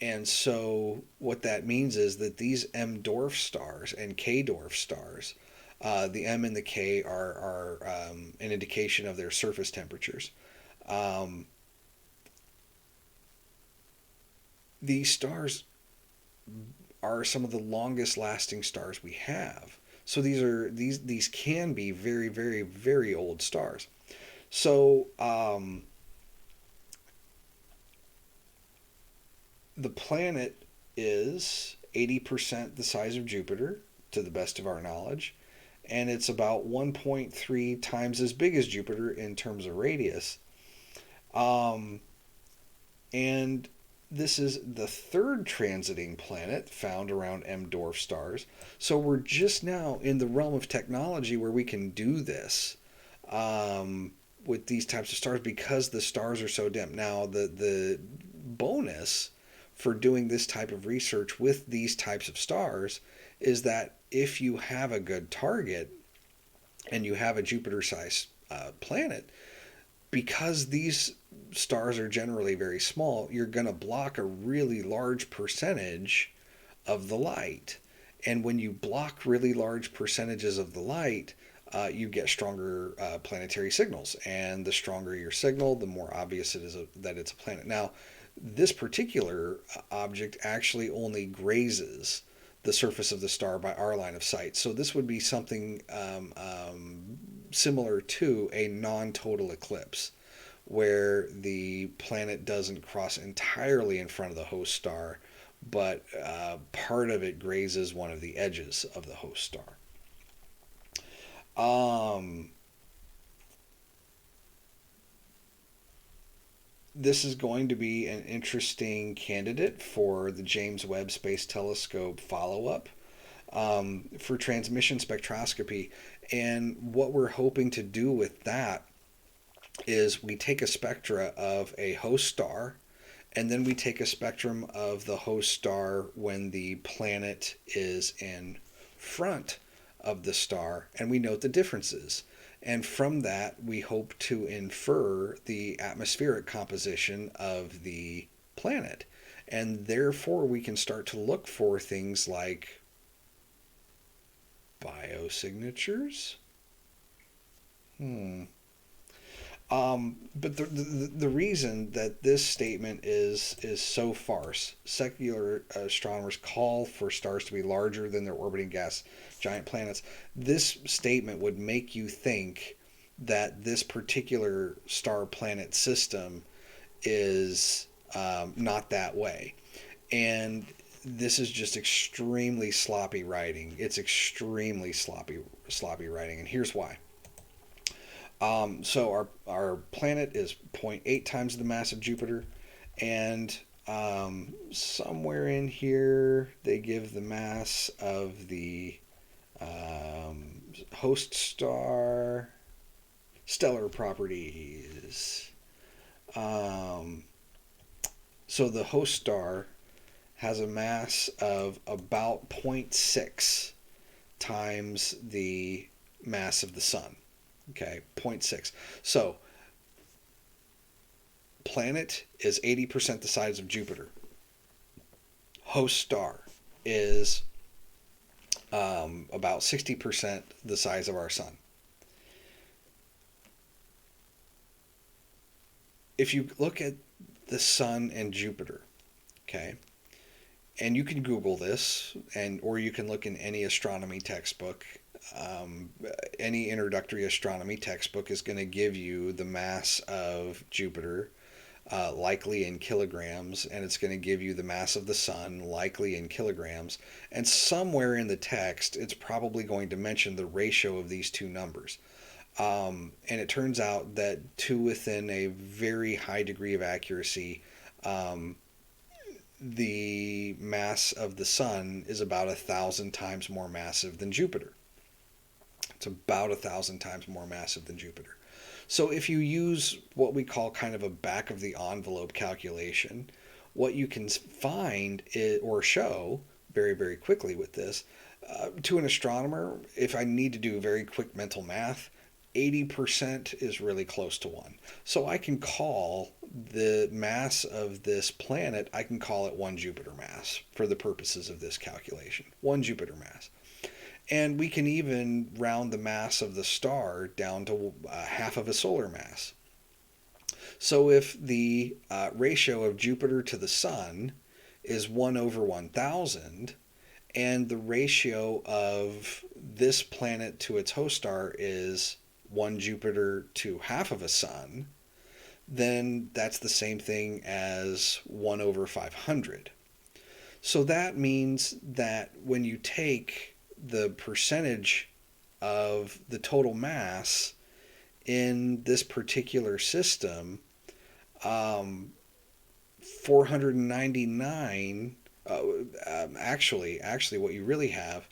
and so what that means is that these M dwarf stars and K dwarf stars, the M and the K are an indication of their surface temperatures. Um, these stars are some of the longest lasting stars we have. So these can be very, very, very old stars. So the planet is 80% the size of Jupiter, to the best of our knowledge, and it's about 1.3 times as big as Jupiter in terms of radius. Um, and this is the third transiting planet found around M dwarf stars. So we're just now in the realm of technology where we can do this with these types of stars because the stars are so dim. Now, the bonus for doing this type of research with these types of stars is that if you have a good target and you have a Jupiter-sized planet, because these stars are generally very small, you're going to block a really large percentage of the light. And when you block really large percentages of the light, you get stronger planetary signals. And the stronger your signal, the more obvious it is that it's a planet. Now, this particular object actually only grazes the surface of the star by our line of sight. So this would be something similar to a non-total eclipse, where the planet doesn't cross entirely in front of the host star, but part of it grazes one of the edges of the host star. This is going to be an interesting candidate for the James Webb Space Telescope follow-up for transmission spectroscopy. And what we're hoping to do with that is we take a spectra of a host star, and then we take a spectrum of the host star when the planet is in front of the star, and we note the differences. And from that, we hope to infer the atmospheric composition of the planet. And therefore, we can start to look for things like biosignatures. But the reason that this statement is so farce, secular astronomers call for stars to be larger than their orbiting gas giant planets. This statement would make you think that this particular star planet system is not that way. And this is just extremely sloppy writing. It's extremely sloppy writing, and here's why. So our planet is 0.8 times the mass of Jupiter, and somewhere in here they give the mass of the host star, stellar properties. So the host star has a mass of about 0.6 times the mass of the sun. Okay, 0.6. So, planet is 80% the size of Jupiter. Host star is about 60% the size of our sun. If you look at the sun and Jupiter, okay, and you can Google this, or you can look in any astronomy textbook. Any introductory astronomy textbook is going to give you the mass of Jupiter, likely in kilograms, and it's going to give you the mass of the sun, likely in kilograms. And somewhere in the text, it's probably going to mention the ratio of these two numbers. And it turns out that to within a very high degree of accuracy, the mass of the sun is about 1,000 times more massive than Jupiter. It's about 1,000 times more massive than Jupiter. So if you use what we call kind of a back of the envelope calculation, what you can find or show very, very quickly with this To an astronomer, if I need to do very quick mental math, 80% is really close to 1. So I can call the mass of this planet, I can call it 1 Jupiter mass for the purposes of this calculation. 1 Jupiter mass. And we can even round the mass of the star down to half of a solar mass. So if the ratio of Jupiter to the Sun is 1 over 1,000, and the ratio of this planet to its host star is 1 Jupiter to half of a Sun, then that's the same thing as 1 over 500. So that means that when you take the percentage of the total mass in this particular system, 499, actually what you really have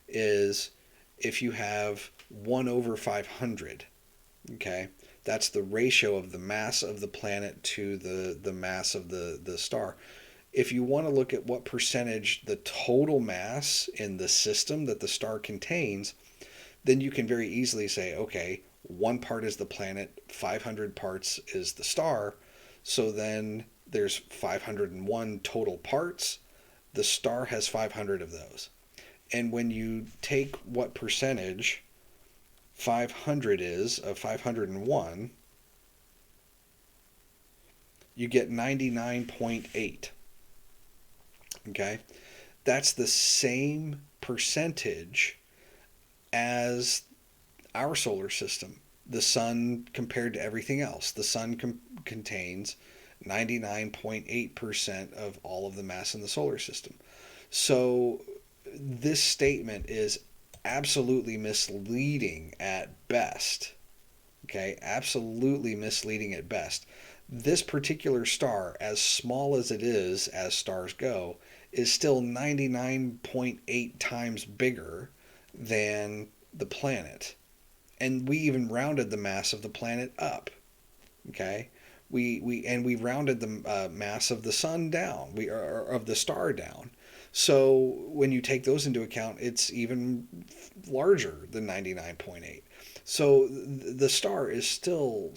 is if you have 1 over 500, okay, that's the ratio of the mass of the planet to the mass of the star. If you want to look at what percentage the total mass in the system that the star contains, then you can very easily say, okay, 1 part is the planet, 500 parts is the star, so then there's 501 total parts. The star has 500 of those. And when you take what percentage 500 is of 501, you get 99.8. Okay? That's the same percentage as our solar system. The sun compared to everything else. The sun contains 99.8% of all of the mass in the solar system. So this statement is absolutely misleading at best. Okay, absolutely misleading at best. This particular star, as small as it is as stars go, is still 99.8 times bigger than the planet. And we even rounded the mass of the planet up. Okay, we rounded the mass of the sun down. Of the star down. So when you take those into account, it's even larger than 99.8. So the star is still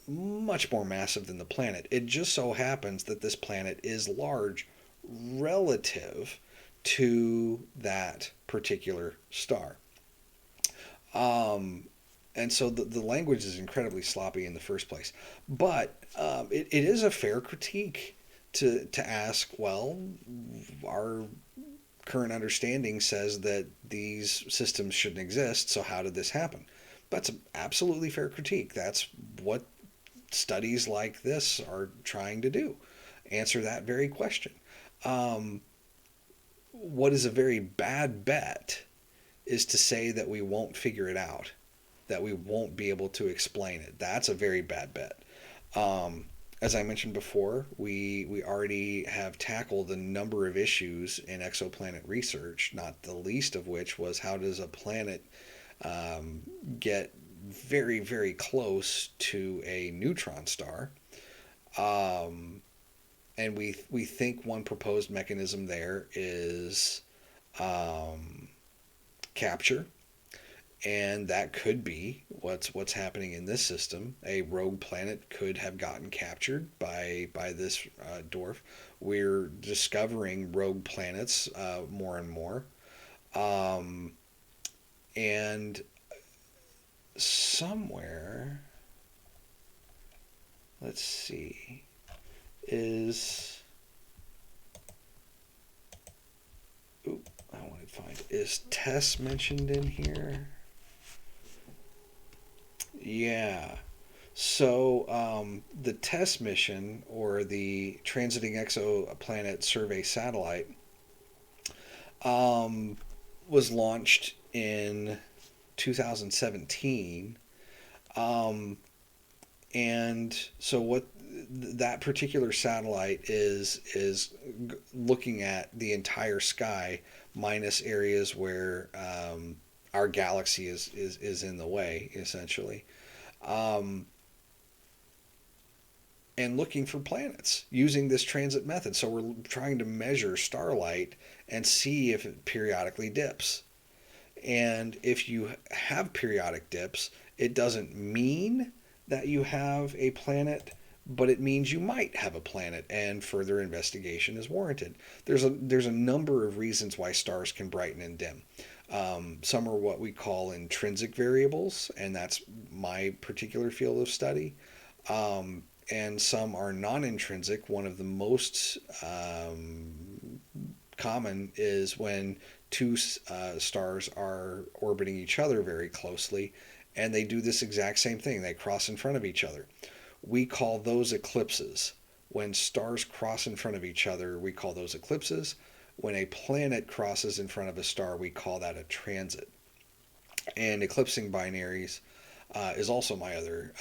much more massive than the planet. It just so happens that this planet is large relative to that particular star. And so the language is incredibly sloppy in the first place. But it is a fair critique to ask, well, our current understanding says that these systems shouldn't exist, so how did this happen? That's an absolutely fair critique. That's what studies like this are trying to do. Answer that very question. What is a very bad bet is to say that we won't figure it out, that we won't be able to explain it. That's a very bad bet. As I mentioned before, we already have tackled a number of issues in exoplanet research, not the least of which was how does a planet get very, very close to a neutron star. And we think one proposed mechanism there is capture. And that could be what's happening in this system. A rogue planet could have gotten captured by this dwarf. We're discovering rogue planets more and more. And somewhere, let's see, is Tess mentioned in here? Yeah. So the TESS mission, or the Transiting Exoplanet Survey Satellite, was launched in 2017. And so what that particular satellite is looking at the entire sky minus areas where our galaxy is in the way, essentially. And looking for planets using this transit method. So we're trying to measure starlight and see if it periodically dips. And if you have periodic dips, it doesn't mean that you have a planet, but it means you might have a planet, and further investigation is warranted. There's a number of reasons why stars can brighten and dim. Some are what we call intrinsic variables, and that's my particular field of study. And some are non-intrinsic. One of the most common is when two stars are orbiting each other very closely, and they do this exact same thing. They cross in front of each other. We call those eclipses. When stars cross in front of each other, we call those eclipses. When a planet crosses in front of a star, we call that a transit. And eclipsing binaries is also my other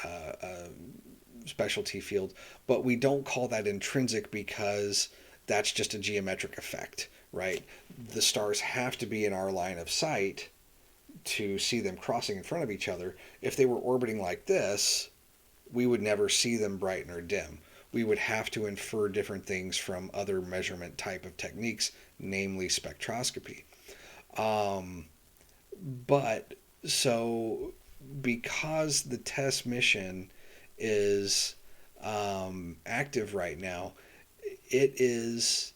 specialty field, but we don't call that intrinsic because that's just a geometric effect, right? The stars have to be in our line of sight to see them crossing in front of each other. If they were orbiting like this, we would never see them brighten or dim. We would have to infer different things from other measurement type of techniques, namely spectroscopy. But so because the TESS mission is active right now, it is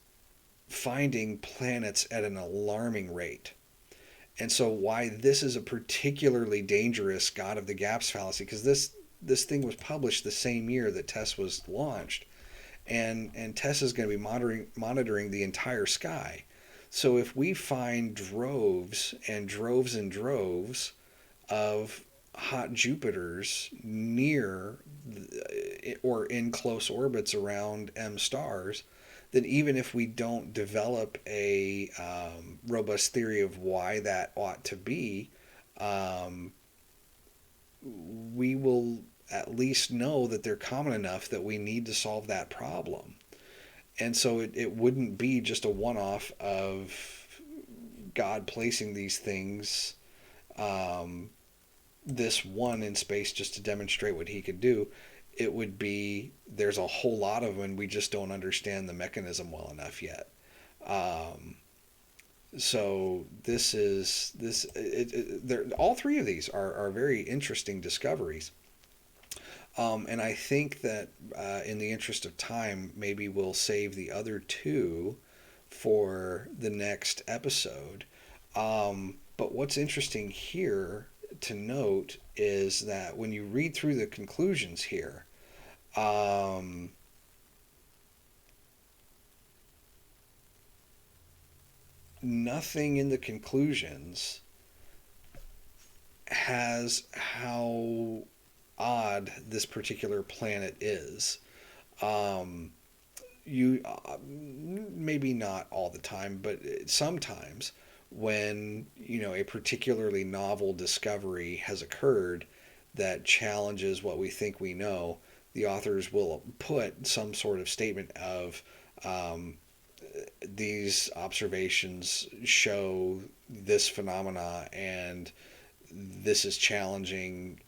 finding planets at an alarming rate. And so why this is a particularly dangerous God of the Gaps fallacy, because this thing was published the same year that TESS was launched, and TESS is going to be monitoring the entire sky. So if we find droves and droves and droves of hot Jupiters near or in close orbits around M stars, then even if we don't develop a robust theory of why that ought to be, we will at least know that they're common enough that we need to solve that problem. And so it wouldn't be just a one-off of God placing these things this one in space just to demonstrate what he could do. It would be there's a whole lot of them and we just don't understand the mechanism well enough yet. So all three of these are very interesting discoveries. And I think that in the interest of time, maybe we'll save the other two for the next episode. But what's interesting here to note is that when you read through the conclusions here, nothing in the conclusions has how odd this particular planet is. You maybe not all the time, but sometimes when a particularly novel discovery has occurred that challenges what we think we know, the authors will put some sort of statement of these observations show this phenomena and this is challenging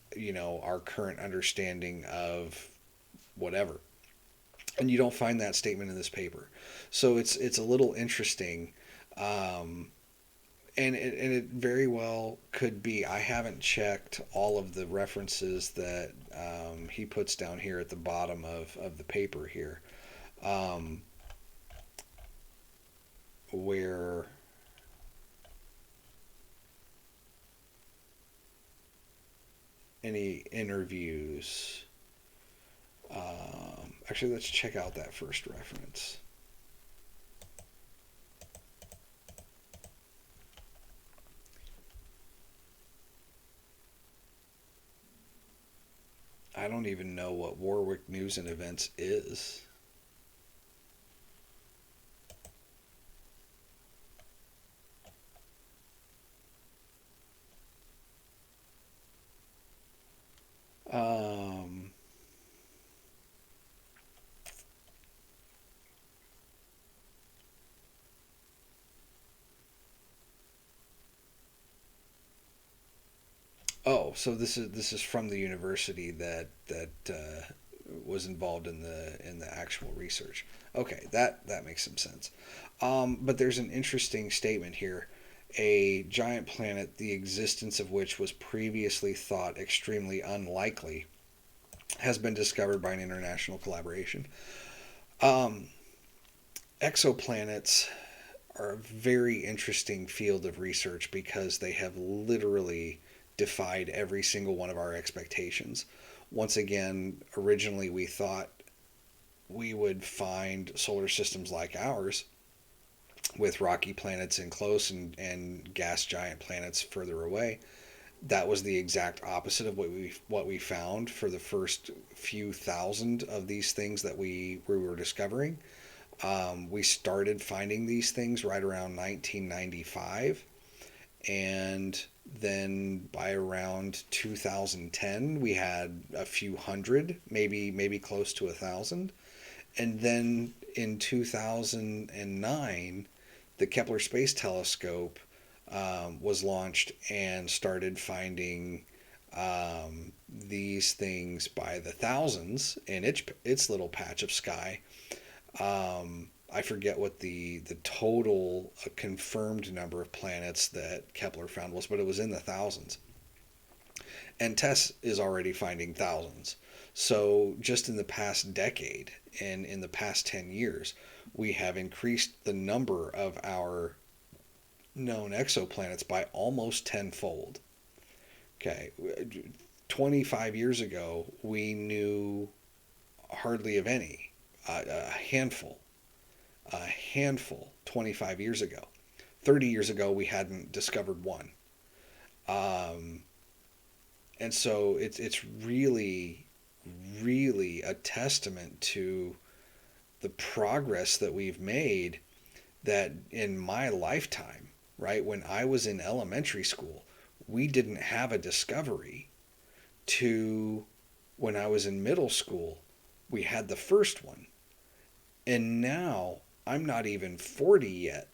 our current understanding of whatever. And you don't find that statement in this paper. So it's a little interesting. And it very well could be. I haven't checked all of the references that he puts down here at the bottom of the paper here, where any interviews. Actually, let's check out that first reference. I don't even know what Warwick News and Events is. Oh, so this is from the university that was involved in the actual research. Okay, that makes some sense. But there's an interesting statement here, a giant planet the existence of which was previously thought extremely unlikely has been discovered by an international collaboration. Um, Exoplanets are a very interesting field of research because they have literally defied every single one of our expectations. Once again, originally we thought we would find solar systems like ours with rocky planets in close and gas giant planets further away. That was the exact opposite of what we found for the first few thousand of these things that we were discovering. We started finding these things right around 1995, and then by around 2010 we had a few hundred, maybe close to 1,000, and then in 2009 the Kepler Space Telescope was launched and started finding these things by the thousands in its little patch of sky. I forget what the total confirmed number of planets that Kepler found was, but it was in the thousands. And TESS is already finding thousands. So just in the past decade and in the past 10 years, we have increased the number of our known exoplanets by almost tenfold. Okay, 25 years ago, we knew hardly of any, a handful 25 years ago. 30 years ago, we hadn't discovered one. And so it's really, really a testament to the progress that we've made, that in my lifetime, right, when I was in elementary school, we didn't have a discovery, to when I was in middle school, we had the first one. And now I'm not even 40 yet,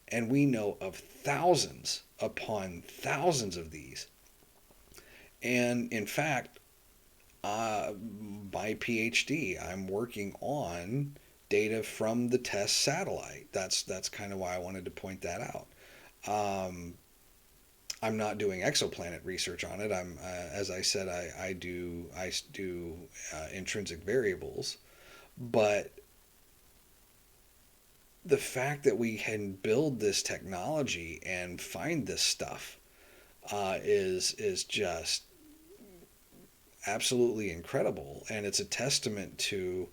and we know of thousands upon thousands of these. And in fact, my PhD, I'm working on data from the TESS satellite. That's kind of why I wanted to point that out. I'm not doing exoplanet research on it. As I said, I do intrinsic variables, but the fact that we can build this technology and find this stuff is just absolutely incredible, and it's a testament to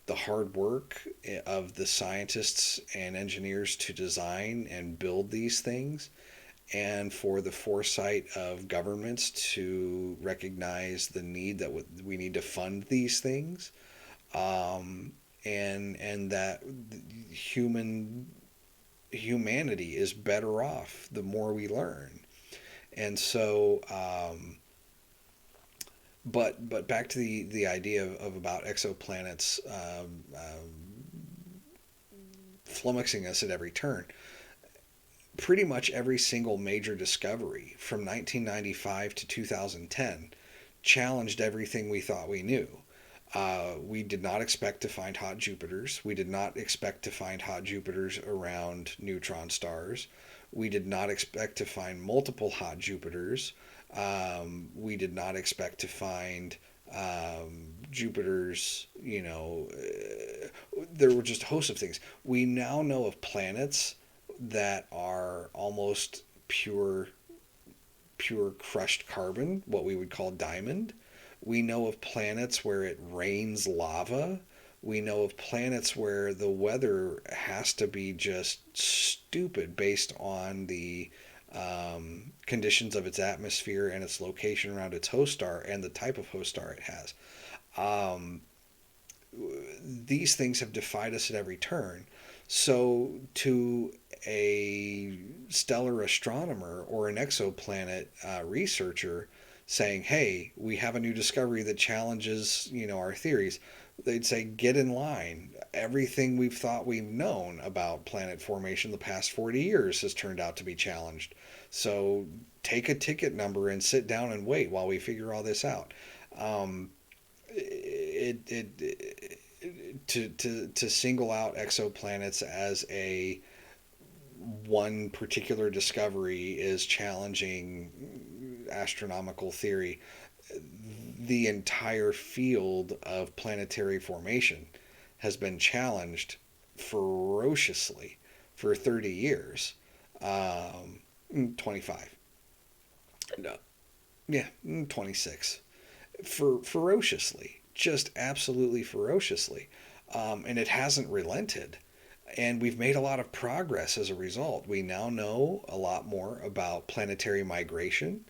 the hard work of the scientists and engineers to design and build these things, and for the foresight of governments to recognize the need that we need to fund these things, and that humanity is better off the more we learn. And so but back to the idea of about exoplanets flummoxing us at every turn. Pretty much every single major discovery from 1995 to 2010 challenged everything we thought we knew. We did not expect to find hot Jupiters. We did not expect to find hot Jupiters around neutron stars. We did not expect to find multiple hot Jupiters. We did not expect to find Jupiters, there were just a host of things. We now know of planets that are almost pure crushed carbon, what we would call diamond. We know of planets where it rains lava. We know of planets where the weather has to be just stupid based on the conditions of its atmosphere and its location around its host star and the type of host star it has. These things have defied us at every turn. So to a stellar astronomer or an exoplanet researcher saying, hey, we have a new discovery that challenges, our theories, they'd say, get in line. Everything we've thought we've known about planet formation the past 40 years has turned out to be challenged. So take a ticket number and sit down and wait while we figure all this out. To single out exoplanets as a one particular discovery is challenging astronomical theory, the entire field of planetary formation has been challenged ferociously for 30 years. 25. No. Yeah, 26. Ferociously. Just absolutely ferociously. And it hasn't relented. And we've made a lot of progress as a result. We now know a lot more about planetary migration.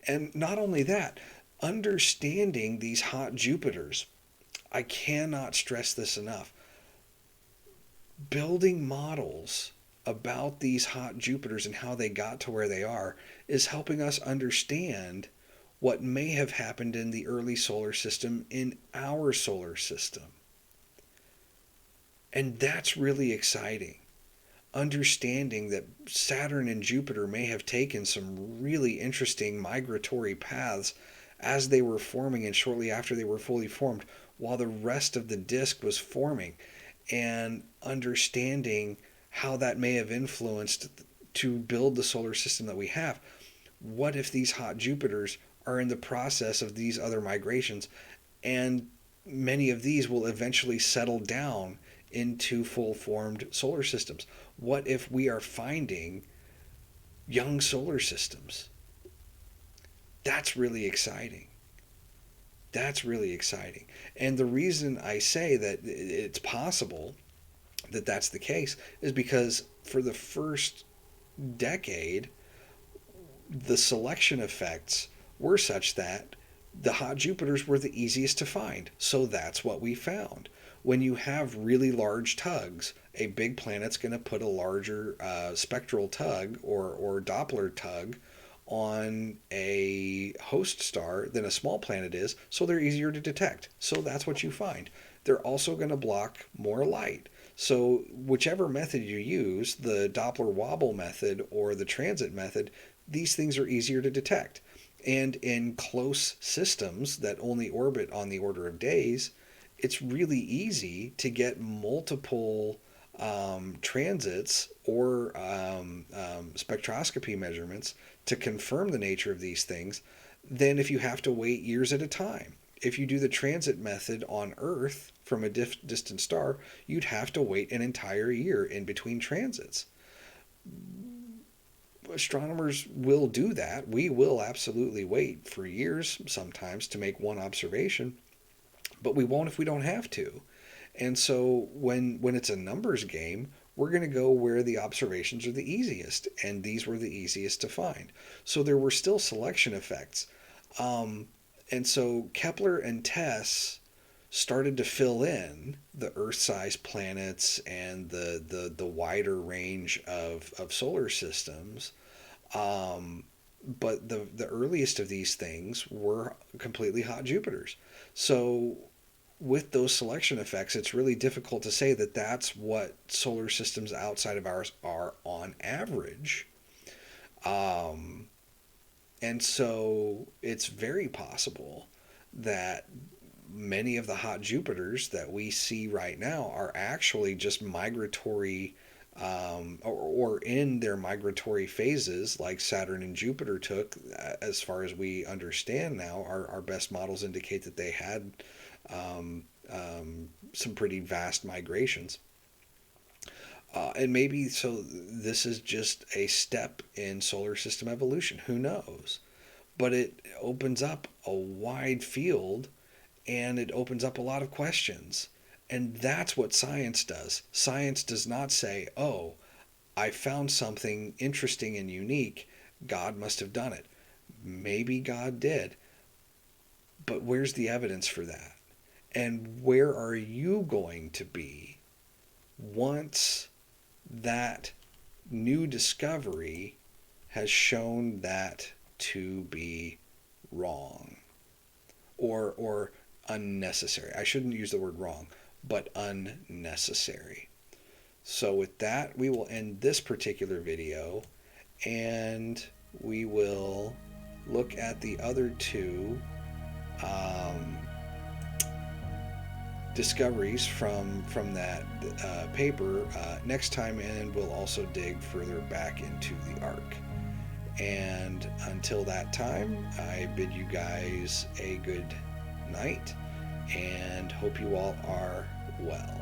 And not only that, understanding these hot Jupiters. I cannot stress this enough. Building models about these hot Jupiters and how they got to where they are is helping us understand what may have happened in the early solar system in our solar system. And that's really exciting. Understanding that Saturn and Jupiter may have taken some really interesting migratory paths as they were forming and shortly after they were fully formed, while the rest of the disk was forming, and understanding how that may have influenced to build the solar system that we have. What if these hot Jupiters are in the process of these other migrations, and many of these will eventually settle down into full formed solar systems? What if we are finding young solar systems? That's really exciting. That's really exciting. And the reason I say that it's possible that that's the case is because for the first decade, the selection effects were such that the hot Jupiters were the easiest to find. So that's what we found. When you have really large tugs, a big planet's going to put a larger spectral tug or Doppler tug on a host star than a small planet is, so they're easier to detect. So that's what you find. They're also going to block more light. So whichever method you use, the Doppler wobble method or the transit method, these things are easier to detect. And in close systems that only orbit on the order of days, it's really easy to get multiple transits or spectroscopy measurements to confirm the nature of these things than if you have to wait years at a time. If you do the transit method on Earth from a distant star, you'd have to wait an entire year in between transits. Astronomers will do that. We will absolutely wait for years sometimes to make one observation, but we won't if we don't have to. And so when it's a numbers game, we're going to go where the observations are the easiest, and these were the easiest to find. So there were still selection effects. And so Kepler and TESS started to fill in the Earth-sized planets and the wider range of solar systems. But the earliest of these things were completely hot Jupiters. So with those selection effects, it's really difficult to say that that's what solar systems outside of ours are on average. And so it's very possible that many of the hot Jupiters that we see right now are actually just migratory or in their migratory phases like Saturn and Jupiter took. As far as we understand now, our best models indicate that they had some pretty vast migrations. And maybe so this is just a step in solar system evolution. Who knows? But it opens up a wide field, and it opens up a lot of questions. And that's what science does. Science does not say, oh, I found something interesting and unique. God must have done it. Maybe God did. But where's the evidence for that? And where are you going to be once that new discovery has shown that to be wrong or unnecessary? I shouldn't use the word wrong, but unnecessary. So with that, we will end this particular video, and we will look at the other two discoveries from that paper next time, and we'll also dig further back into the arc. And until that time, I bid you guys a good night and hope you all are well.